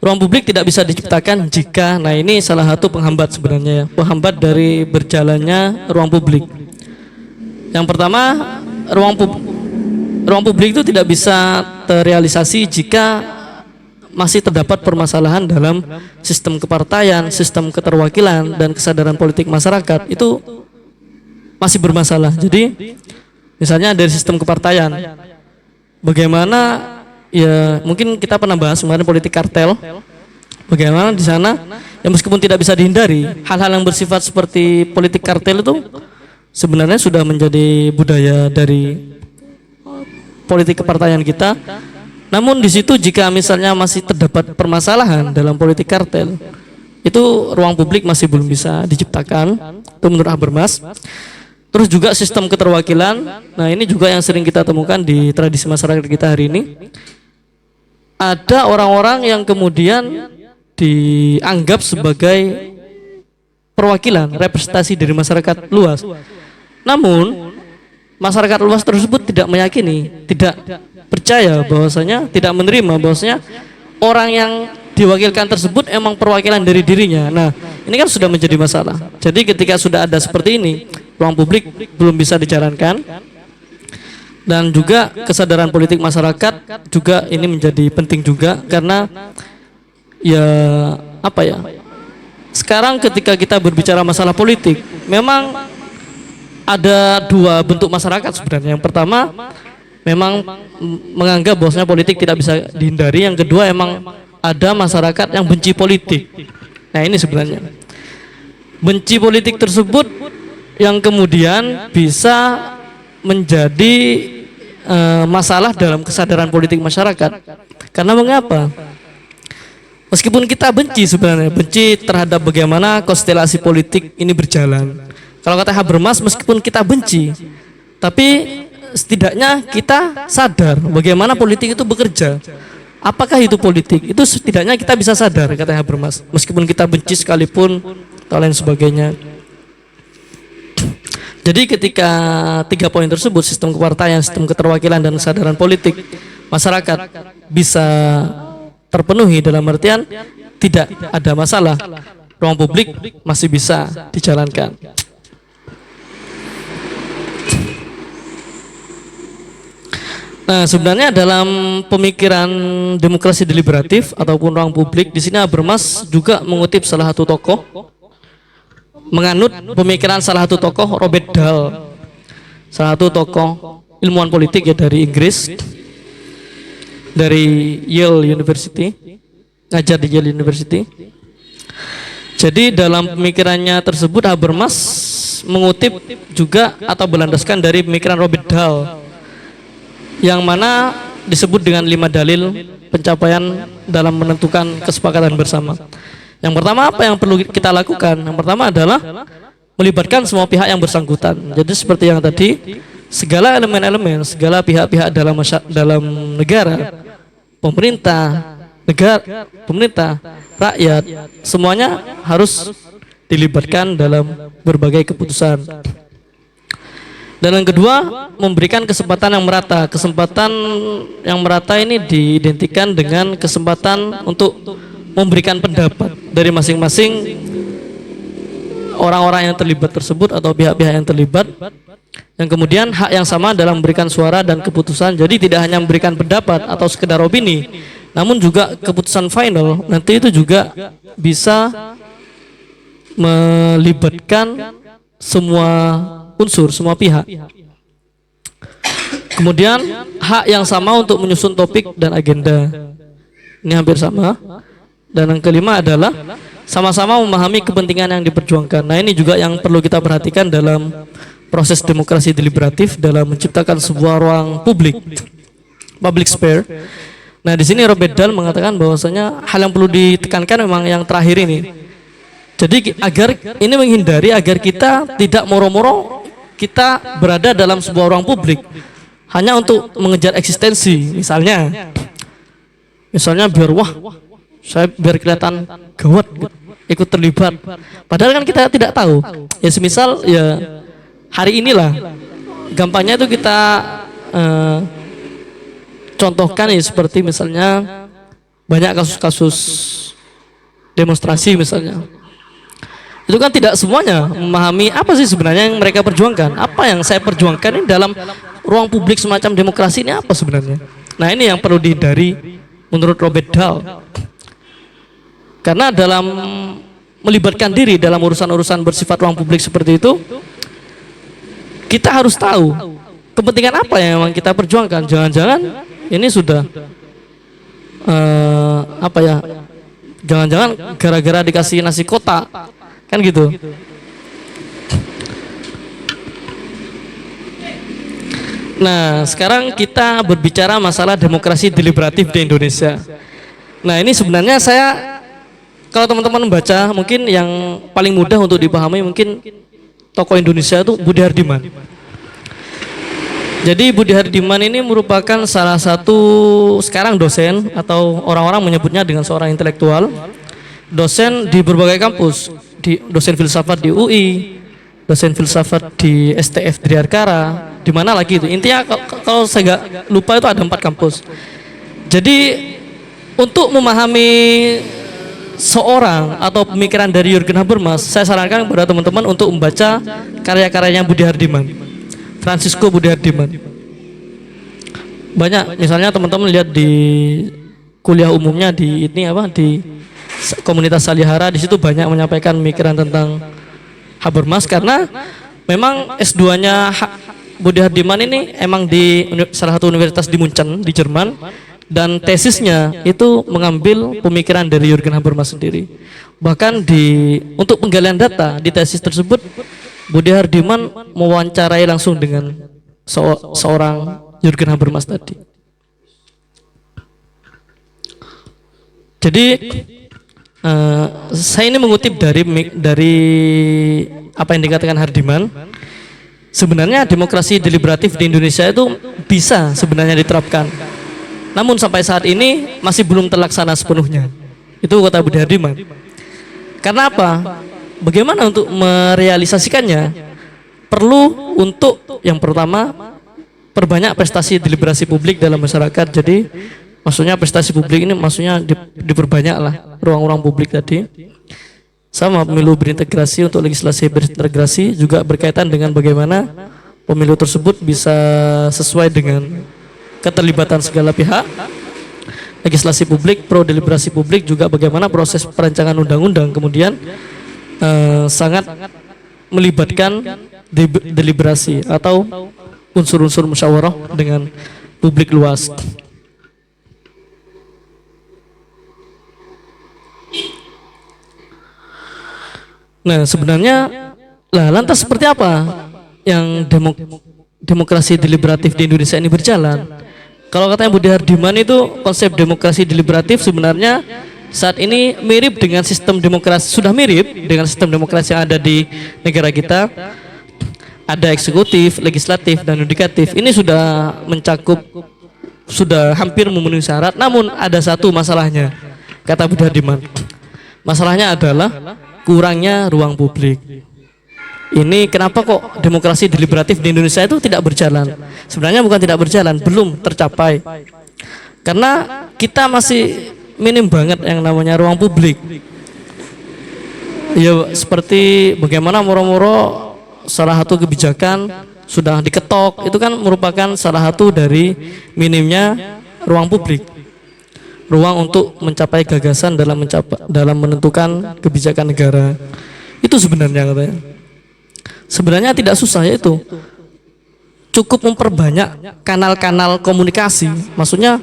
ruang publik tidak bisa diciptakan jika, nah ini salah satu penghambat sebenarnya ya, penghambat dari berjalannya ruang publik. Yang pertama, ruang publik itu tidak bisa terrealisasi jika masih terdapat permasalahan dalam sistem kepartaian, sistem keterwakilan, dan kesadaran politik masyarakat itu masih bermasalah. Jadi misalnya dari sistem kepartaian, bagaimana ya, mungkin kita pernah bahas kemarin politik kartel, bagaimana di sana ya meskipun tidak bisa dihindari, hal-hal yang bersifat seperti politik kartel itu sebenarnya sudah menjadi budaya dari politik kepartaian kita. Namun di situ jika misalnya masih terdapat permasalahan dalam politik kartel, itu ruang publik masih belum bisa diciptakan, itu menurut Habermas. Terus juga sistem keterwakilan, nah ini juga yang sering kita temukan di tradisi masyarakat kita hari ini. Ada orang-orang yang kemudian dianggap sebagai perwakilan, representasi dari masyarakat luas. Namun masyarakat luas tersebut tidak meyakini, tidak percaya bahwasanya, tidak menerima bahwasanya orang yang diwakilkan tersebut emang perwakilan dari dirinya. Nah, ini kan sudah menjadi masalah. Jadi ketika sudah ada seperti ini, ruang publik belum bisa dijalankan, dan juga kesadaran politik masyarakat juga ini menjadi penting juga, karena ya apa ya, sekarang ketika kita berbicara masalah politik, memang ada dua bentuk masyarakat sebenarnya. Yang pertama memang menganggap bahwasanya politik tidak bisa dihindari. Yang kedua emang ada masyarakat yang benci politik. Nah ini sebenarnya benci politik tersebut yang kemudian bisa menjadi masalah dalam kesadaran politik masyarakat. Karena mengapa? Meskipun kita benci sebenarnya, benci terhadap bagaimana konstelasi politik ini berjalan. Kalau kata Habermas, meskipun kita benci, tapi setidaknya kita sadar bagaimana politik itu bekerja. Apakah itu politik? Itu setidaknya kita bisa sadar, kata Habermas. Meskipun kita benci sekalipun, atau lain sebagainya. Jadi ketika 3 poin tersebut, sistem kepartaian, sistem keterwakilan, dan kesadaran politik masyarakat bisa terpenuhi, dalam artian tidak ada masalah, ruang publik masih bisa dijalankan. Nah, sebenarnya dalam pemikiran demokrasi deliberatif ataupun ruang publik, di sini Habermas juga mengutip salah satu tokoh, menganut pemikiran salah satu tokoh, Robert Dahl, salah satu tokoh ilmuwan politik ya dari Inggris, dari Yale University, ngajar di Yale University. Jadi dalam pemikirannya tersebut Habermas mengutip juga atau berlandaskan dari pemikiran Robert Dahl, yang mana disebut dengan 5 dalil pencapaian dalam menentukan kesepakatan bersama. Yang pertama, apa yang perlu kita lakukan? Yang pertama adalah melibatkan semua pihak yang bersangkutan. Jadi seperti yang tadi, segala elemen-elemen, segala pihak-pihak dalam negara, pemerintah, rakyat, semuanya harus dilibatkan dalam berbagai keputusan. Dan yang kedua, memberikan kesempatan yang merata. Kesempatan yang merata ini diidentikan dengan kesempatan untuk memberikan pendapat dari masing-masing orang-orang yang terlibat tersebut atau pihak-pihak yang terlibat, yang kemudian hak yang sama dalam memberikan suara dan keputusan. Jadi tidak hanya memberikan pendapat atau sekedar opini, namun juga keputusan final nanti itu juga bisa melibatkan semua unsur, semua pihak. Kemudian hak yang sama untuk menyusun topik dan agenda. Ini hampir sama. Dan yang kelima adalah sama-sama memahami kepentingan yang diperjuangkan. Nah, ini juga yang perlu kita perhatikan dalam proses demokrasi deliberatif dalam menciptakan sebuah ruang publik, public sphere. Nah, di sini Robert Dahl mengatakan bahwasanya hal yang perlu ditekankan memang yang terakhir ini. Jadi agar ini menghindari agar kita tidak moro-moro kita berada dalam sebuah ruang publik hanya untuk mengejar eksistensi, misalnya biar saya biar kelihatan gawat ikut terlibat, padahal kan kita tidak tahu ya. Semisal ya hari inilah gampangnya itu kita contohkan ya, seperti misalnya banyak kasus-kasus demonstrasi misalnya, itu kan tidak semuanya memahami apa sih sebenarnya yang mereka perjuangkan, apa yang saya perjuangkan ini dalam ruang publik semacam demokrasi ini apa sebenarnya. Nah, ini yang perlu dihindari menurut Robert Dahl, karena dalam melibatkan diri dalam urusan-urusan bersifat ruang publik seperti itu, kita harus tahu kepentingan apa yang memang kita perjuangkan. Jangan-jangan ini sudah jangan-jangan gara-gara dikasih nasi kotak kan gitu. Nah, sekarang kita berbicara masalah demokrasi deliberatif di Indonesia. Nah, ini sebenarnya kalau teman-teman membaca, mungkin yang paling mudah untuk dipahami mungkin tokoh Indonesia itu Budi Hardiman. Jadi Budi Hardiman ini merupakan salah satu sekarang dosen, atau orang-orang menyebutnya dengan seorang intelektual, dosen di berbagai kampus, dosen filsafat di UI, dosen filsafat di STF Driarkara, di mana lagi itu. Intinya kalau saya nggak lupa itu ada 4 kampus. Jadi untuk memahami seorang atau pemikiran dari Jürgen Habermas, saya sarankan kepada teman-teman untuk membaca karya-karyanya Budi Hardiman, Francisco Budi Hardiman. Banyak, misalnya teman-teman lihat di kuliah umumnya di komunitas Salihara, di situ banyak menyampaikan pemikiran tentang Habermas, karena memang S2-nya Budi Hardiman ini emang di salah satu universitas di Munchen di Jerman, dan tesisnya itu mengambil pemikiran dari Jürgen Habermas sendiri. Bahkan untuk penggalian data di tesis tersebut, Budi Hardiman mewawancarai langsung dengan seorang Jürgen Habermas tadi. Jadi saya ini mengutip dari apa yang dikatakan Hardiman. Sebenarnya demokrasi deliberatif di Indonesia itu bisa sebenarnya diterapkan, namun sampai saat ini masih belum terlaksana sepenuhnya. Itu kata Budi Hardiman. Karena apa? Bagaimana untuk merealisasikannya? Perlu untuk yang pertama perbanyak prestasi deliberasi publik dalam masyarakat. Jadi maksudnya prestasi publik ini maksudnya diperbanyaklah ruang-ruang publik tadi. Sama pemilu berintegrasi, untuk legislasi berintegrasi juga berkaitan dengan bagaimana pemilu tersebut bisa sesuai dengan keterlibatan segala pihak. Legislasi publik, pro deliberasi publik, juga bagaimana proses perancangan undang-undang kemudian sangat melibatkan deliberasi atau unsur-unsur musyawarah dengan publik luas. Nah, sebenarnya lantas seperti apa yang demokrasi deliberatif di Indonesia ini berjalan? Kalau katanya Budi Hardiman, itu konsep demokrasi deliberatif sebenarnya saat ini mirip dengan sistem demokrasi, sudah mirip dengan sistem demokrasi yang ada di negara kita. Ada eksekutif, legislatif, dan yudikatif. Ini sudah mencakup, sudah hampir memenuhi syarat. Namun ada satu masalahnya, kata Budi Hardiman. Masalahnya adalah kurangnya ruang publik. Ini kenapa kok demokrasi deliberatif di Indonesia itu tidak berjalan? Sebenarnya bukan tidak berjalan, belum tercapai. Karena kita masih minim banget yang namanya ruang publik. Ya seperti bagaimana moro-moro salah satu kebijakan sudah diketok, itu kan merupakan salah satu dari minimnya ruang publik. Ruang untuk mencapai gagasan dalam menentukan kebijakan negara. Itu sebenarnya katanya. sebenarnya tidak susah, yaitu cukup memperbanyak kanal-kanal komunikasi. Maksudnya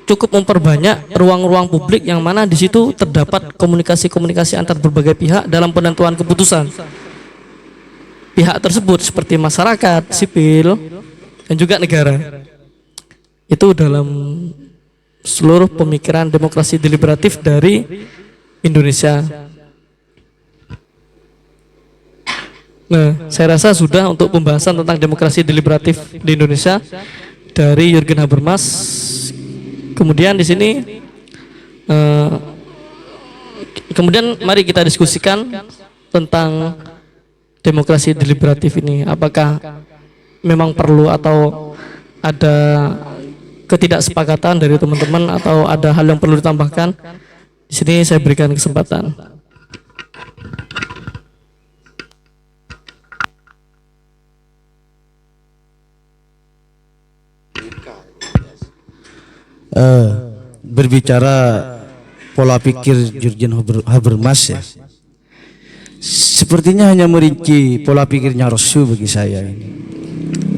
cukup memperbanyak ruang-ruang publik yang mana di situ terdapat komunikasi-komunikasi antar berbagai pihak dalam penentuan keputusan. Pihak tersebut seperti masyarakat, sipil, dan juga negara. Itu dalam seluruh pemikiran demokrasi deliberatif dari Indonesia. Nah, saya rasa sudah untuk pembahasan tentang demokrasi deliberatif di Indonesia dari Jürgen Habermas. Kemudian di sini, kemudian mari kita diskusikan tentang demokrasi deliberatif ini. Apakah memang perlu atau ada ketidaksepakatan dari teman-teman atau ada hal yang perlu ditambahkan? Di sini saya berikan kesempatan. Berbicara pola pikir Jürgen Habermas ya, sepertinya hanya merinci pola pikirnya Rousseau bagi saya ini.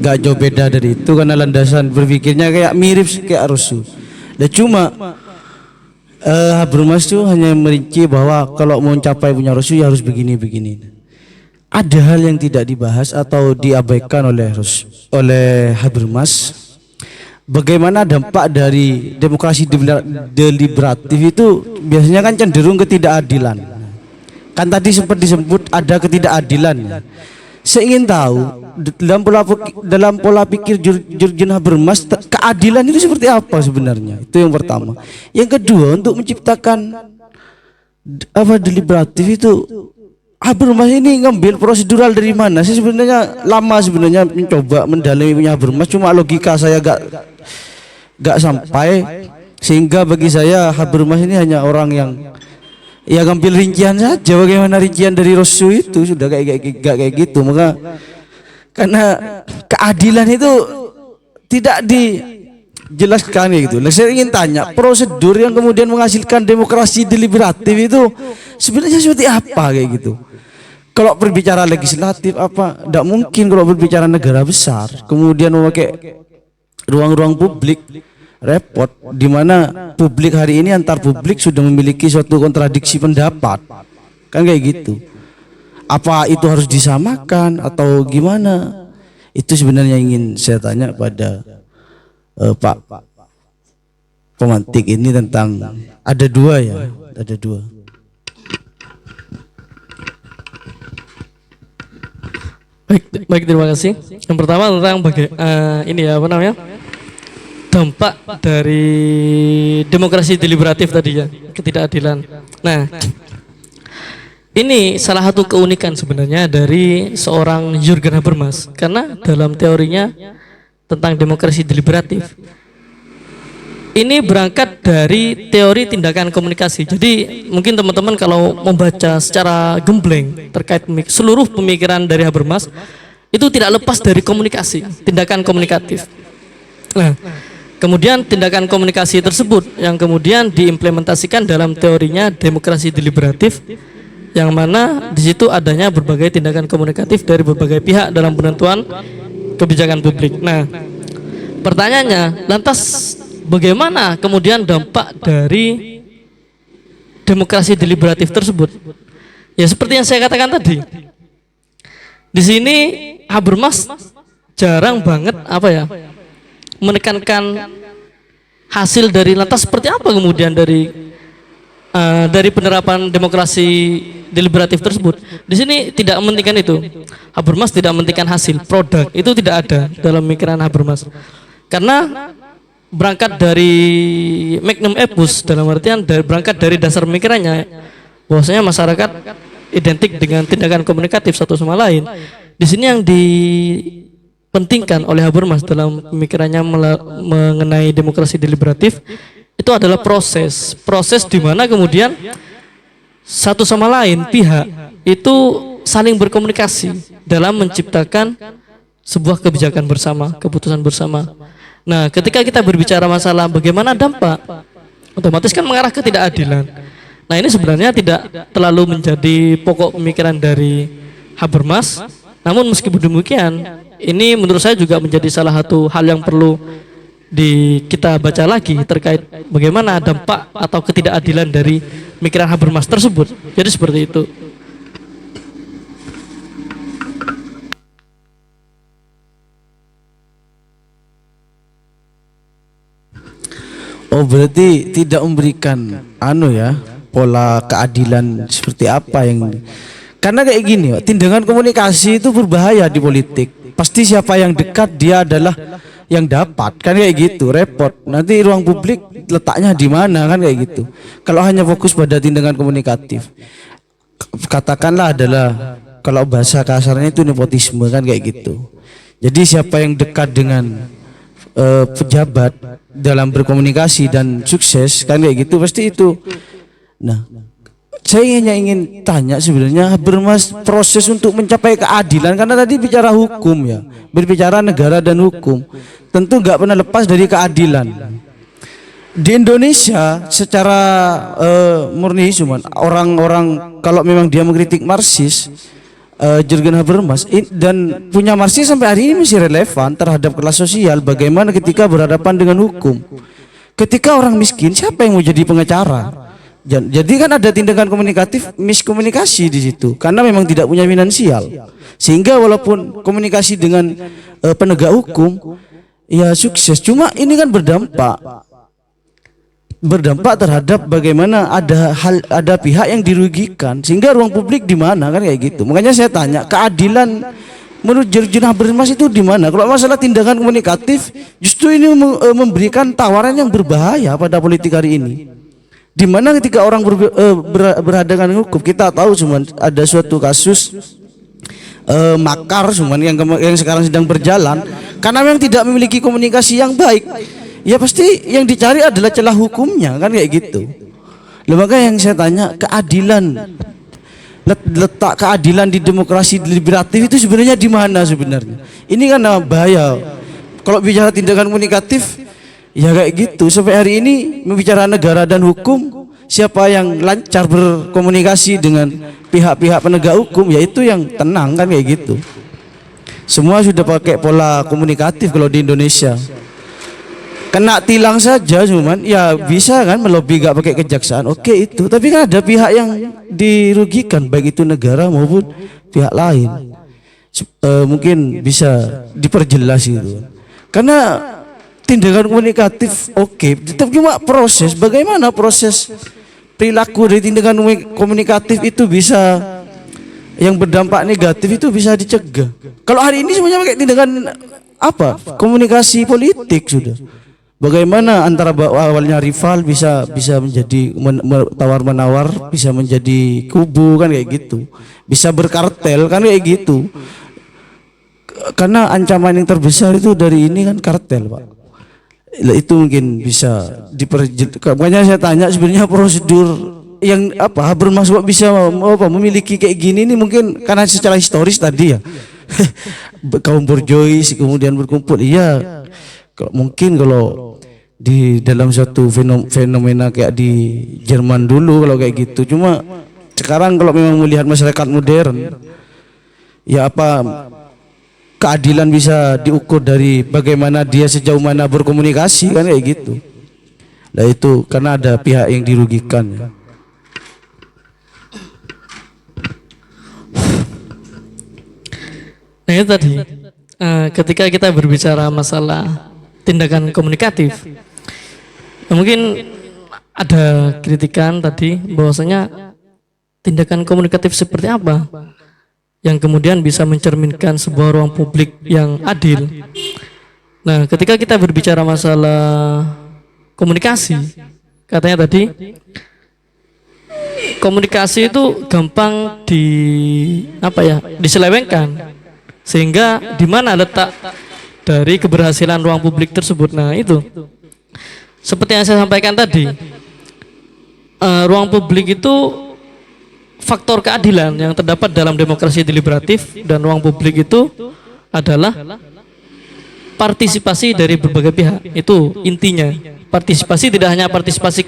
Gak jauh beda dari itu karena landasan berpikirnya kayak mirip kayak Rousseau. Dan cuma Habermas itu hanya merinci bahwa kalau mau mencapai punya Rousseau ya harus begini-begini. Ada hal yang tidak dibahas atau diabaikan oleh Habermas. Bagaimana dampak dari demokrasi deliberatif itu biasanya kan cenderung ketidakadilan. Kan tadi sempat disebut ada ketidakadilan. Saya ingin tahu dalam pola pikir Jürgen Habermas keadilan itu seperti apa sebenarnya? Itu yang pertama. Yang kedua, untuk menciptakan deliberatif itu Habermas ini ngambil prosedural dari mana? Saya sebenarnya lama mencoba mendalami punya Habermas, cuma logika saya gak sampai, sehingga bagi saya Habermas ini hanya orang yang ya ngambil rincian saja. Bagaimana rincian dari Rousseau itu sudah kayak gitu. Maka karena keadilan itu tidak dijelaskan gitu. Saya ingin tanya, prosedur yang kemudian menghasilkan demokrasi deliberatif itu sebenarnya seperti apa kayak gitu? Kalau berbicara legislatif apa? Tidak mungkin kalau berbicara negara besar kemudian memakai ruang-ruang publik, repot. Di mana publik hari ini antar publik sudah memiliki suatu kontradiksi pendapat, kan kayak gitu. Apa itu harus disamakan atau gimana? Itu sebenarnya ingin saya tanya pada Pak pemantik ini tentang ada dua. Baik, terima kasih. Yang pertama tentang dampak dari demokrasi deliberatif tadi ya, ketidakadilan. Nah, ini salah satu keunikan sebenarnya dari seorang Jürgen Habermas, karena dalam teorinya tentang demokrasi deliberatif ini berangkat dari teori tindakan komunikasi. Jadi mungkin teman-teman kalau membaca secara gembleng terkait seluruh pemikiran dari Habermas itu tidak lepas dari komunikasi, tindakan komunikatif. Nah, kemudian tindakan komunikasi tersebut yang kemudian diimplementasikan dalam teorinya demokrasi deliberatif, yang mana di situ adanya berbagai tindakan komunikatif dari berbagai pihak dalam penentuan kebijakan publik. Nah, pertanyaannya, lantas bagaimana kemudian dampak dari demokrasi deliberatif tersebut? Ya seperti yang saya katakan tadi. Di sini Habermas jarang banget menekankan hasil dari lantas seperti apa kemudian dari penerapan demokrasi deliberatif tersebut. Di sini tidak mementingkan itu. Habermas tidak mementingkan hasil, produk itu tidak ada dalam pemikiran Habermas. Karena berangkat dari magnum opus, dalam artian berangkat dari dasar pemikirannya bahwasanya masyarakat identik dengan tindakan komunikatif satu sama lain. Di sini yang dipentingkan oleh Habermas dalam pemikirannya mengenai demokrasi deliberatif itu adalah proses di mana kemudian satu sama lain pihak itu saling berkomunikasi dalam menciptakan sebuah kebijakan bersama, keputusan bersama. Nah, ketika kita berbicara masalah bagaimana dampak, otomatis kan mengarah ke ketidakadilan. Nah, ini sebenarnya tidak terlalu menjadi pokok pemikiran dari Habermas, Namun meskipun demikian, ini menurut saya juga menjadi salah satu hal yang perlu kita baca lagi terkait bagaimana dampak atau ketidakadilan dari pemikiran Habermas tersebut. Jadi seperti itu. Oh, berarti tidak memberikan pola keadilan seperti apa yang, karena kayak gini, tindakan komunikasi itu berbahaya di politik. Pasti siapa yang dekat dia adalah yang dapat, kan kayak gitu, repot. Nanti ruang publik letaknya di mana, kan kayak gitu. Kalau hanya fokus pada tindakan komunikatif, katakanlah adalah, kalau bahasa kasarnya itu nepotisme, kan kayak gitu. Jadi siapa yang dekat dengan pejabat dalam berkomunikasi dan sukses, kan kayak gitu, pasti itu. Nah, saya hanya ingin tanya sebenarnya Habermas proses untuk mencapai keadilan, karena tadi bicara hukum ya, berbicara negara dan hukum, tentu nggak pernah lepas dari keadilan. Di Indonesia secara murni cuman orang-orang kalau memang dia mengkritik Marxis, Jürgen Habermas dan punya Marxis sampai hari ini masih relevan terhadap kelas sosial. Bagaimana ketika berhadapan dengan hukum, ketika orang miskin siapa yang mau jadi pengacara? Jadi kan ada tindakan komunikatif miskomunikasi di situ karena memang tidak punya finansial, sehingga walaupun komunikasi dengan penegak hukum ya sukses, cuma ini kan berdampak terhadap bagaimana ada pihak yang dirugikan, sehingga ruang publik di mana, kan kayak gitu. Makanya saya tanya, keadilan menurut Jürgen Habermas itu di mana? Kalau masalah tindakan komunikatif, justru ini memberikan tawaran yang berbahaya pada politik hari ini. Di mana ketika orang berhadapan dengan hukum, kita tahu cuman ada suatu kasus makar cuman yang sekarang sedang berjalan karena memang tidak memiliki komunikasi yang baik. Ya pasti yang dicari adalah celah hukumnya, kan kayak gitu. Lembaga yang saya tanya, keadilan, letak keadilan di demokrasi deliberatif itu sebenarnya di mana sebenarnya? Ini kan bahaya. Kalau bicara tindakan komunikatif, ya kayak gitu. Sampai hari ini membicara negara dan hukum, siapa yang lancar berkomunikasi dengan pihak-pihak penegak hukum, yaitu yang tenang, kan kayak gitu. Semua sudah pakai pola komunikatif kalau di Indonesia. Kena tilang saja cuman ya bisa kan melobi gak pakai kejaksaan, oke itu. Tapi kan ada pihak yang dirugikan, baik itu negara maupun pihak lain. Mungkin bisa diperjelas gitu. Karena tindakan komunikatif oke, tetap cuma proses, bagaimana proses perilaku dari tindakan komunikatif itu bisa yang berdampak negatif itu bisa dicegah. Kalau hari ini semuanya pakai tindakan komunikasi politik sudah. Bagaimana antara awalnya rival bisa menjadi tawar menawar, bisa menjadi kubu, kan kayak gitu, bisa berkartel, kan kayak gitu. Karena ancaman yang terbesar itu dari ini kan kartel, Pak. Itu mungkin bisa makanya saya tanya sebenarnya prosedur yang Habermas bisa memiliki kayak gini ini mungkin karena secara historis tadi ya. Kaum borjuis kemudian berkumpul, iya. Mungkin kalau di dalam suatu fenomena kayak di Jerman dulu kalau kayak gitu. Cuma sekarang kalau memang melihat masyarakat modern, ya keadilan bisa diukur dari bagaimana dia sejauh mana berkomunikasi, kan kayak gitu. Nah itu karena ada pihak yang dirugikan ya. Nah itu tadi ketika kita berbicara masalah tindakan komunikatif, mungkin ada kritikan tadi bahwasanya tindakan komunikatif seperti apa yang kemudian bisa mencerminkan sebuah ruang publik yang adil. Nah, ketika kita berbicara masalah komunikasi, katanya tadi komunikasi itu gampang diselewengkan, sehingga di mana letak dari keberhasilan ruang publik tersebut. Nah itu seperti yang saya sampaikan tadi, ruang publik itu faktor keadilan yang terdapat dalam demokrasi deliberatif, dan ruang publik itu adalah partisipasi dari berbagai pihak. Itu intinya. Partisipasi tidak hanya partisipasi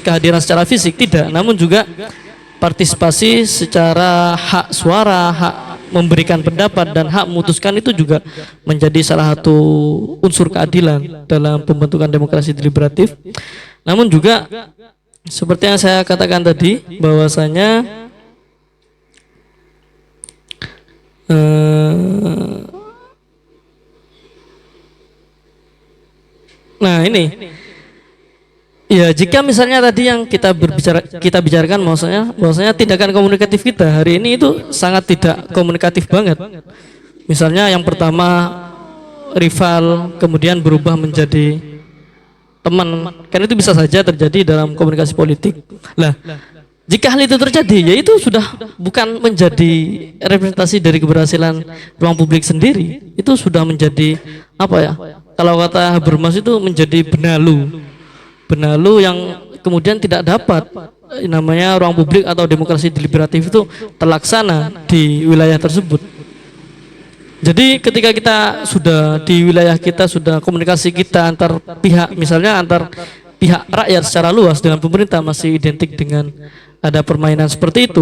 kehadiran secara fisik, tidak, namun juga partisipasi secara hak suara, hak memberikan pendapat dan hak memutuskan itu juga menjadi salah satu unsur keadilan dalam pembentukan demokrasi deliberatif. Namun juga seperti yang saya katakan tadi, bahwasanya nah ini ya, jika misalnya tadi yang kita bicarakan bahwasanya tindakan komunikatif kita hari ini itu sangat tidak komunikatif banget. Misalnya yang pertama rival kemudian berubah menjadi teman, kan itu bisa saja terjadi dalam komunikasi politik. Lah, jika hal itu terjadi, ya itu sudah bukan menjadi representasi dari keberhasilan ruang publik sendiri. Itu sudah menjadi apa ya? Kalau kata Habermas itu menjadi benalu yang kemudian tidak dapat namanya ruang publik atau demokrasi deliberatif itu terlaksana di wilayah tersebut. Jadi ketika kita sudah di wilayah kita, sudah komunikasi kita antar pihak, misalnya antar pihak rakyat secara luas dengan pemerintah masih identik dengan ada permainan seperti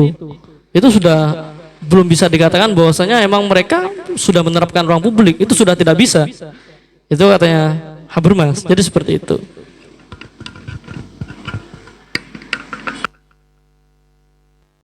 itu sudah belum bisa dikatakan bahwasanya emang mereka sudah menerapkan ruang publik, itu sudah tidak bisa. Itu katanya Habermas. Jadi seperti itu.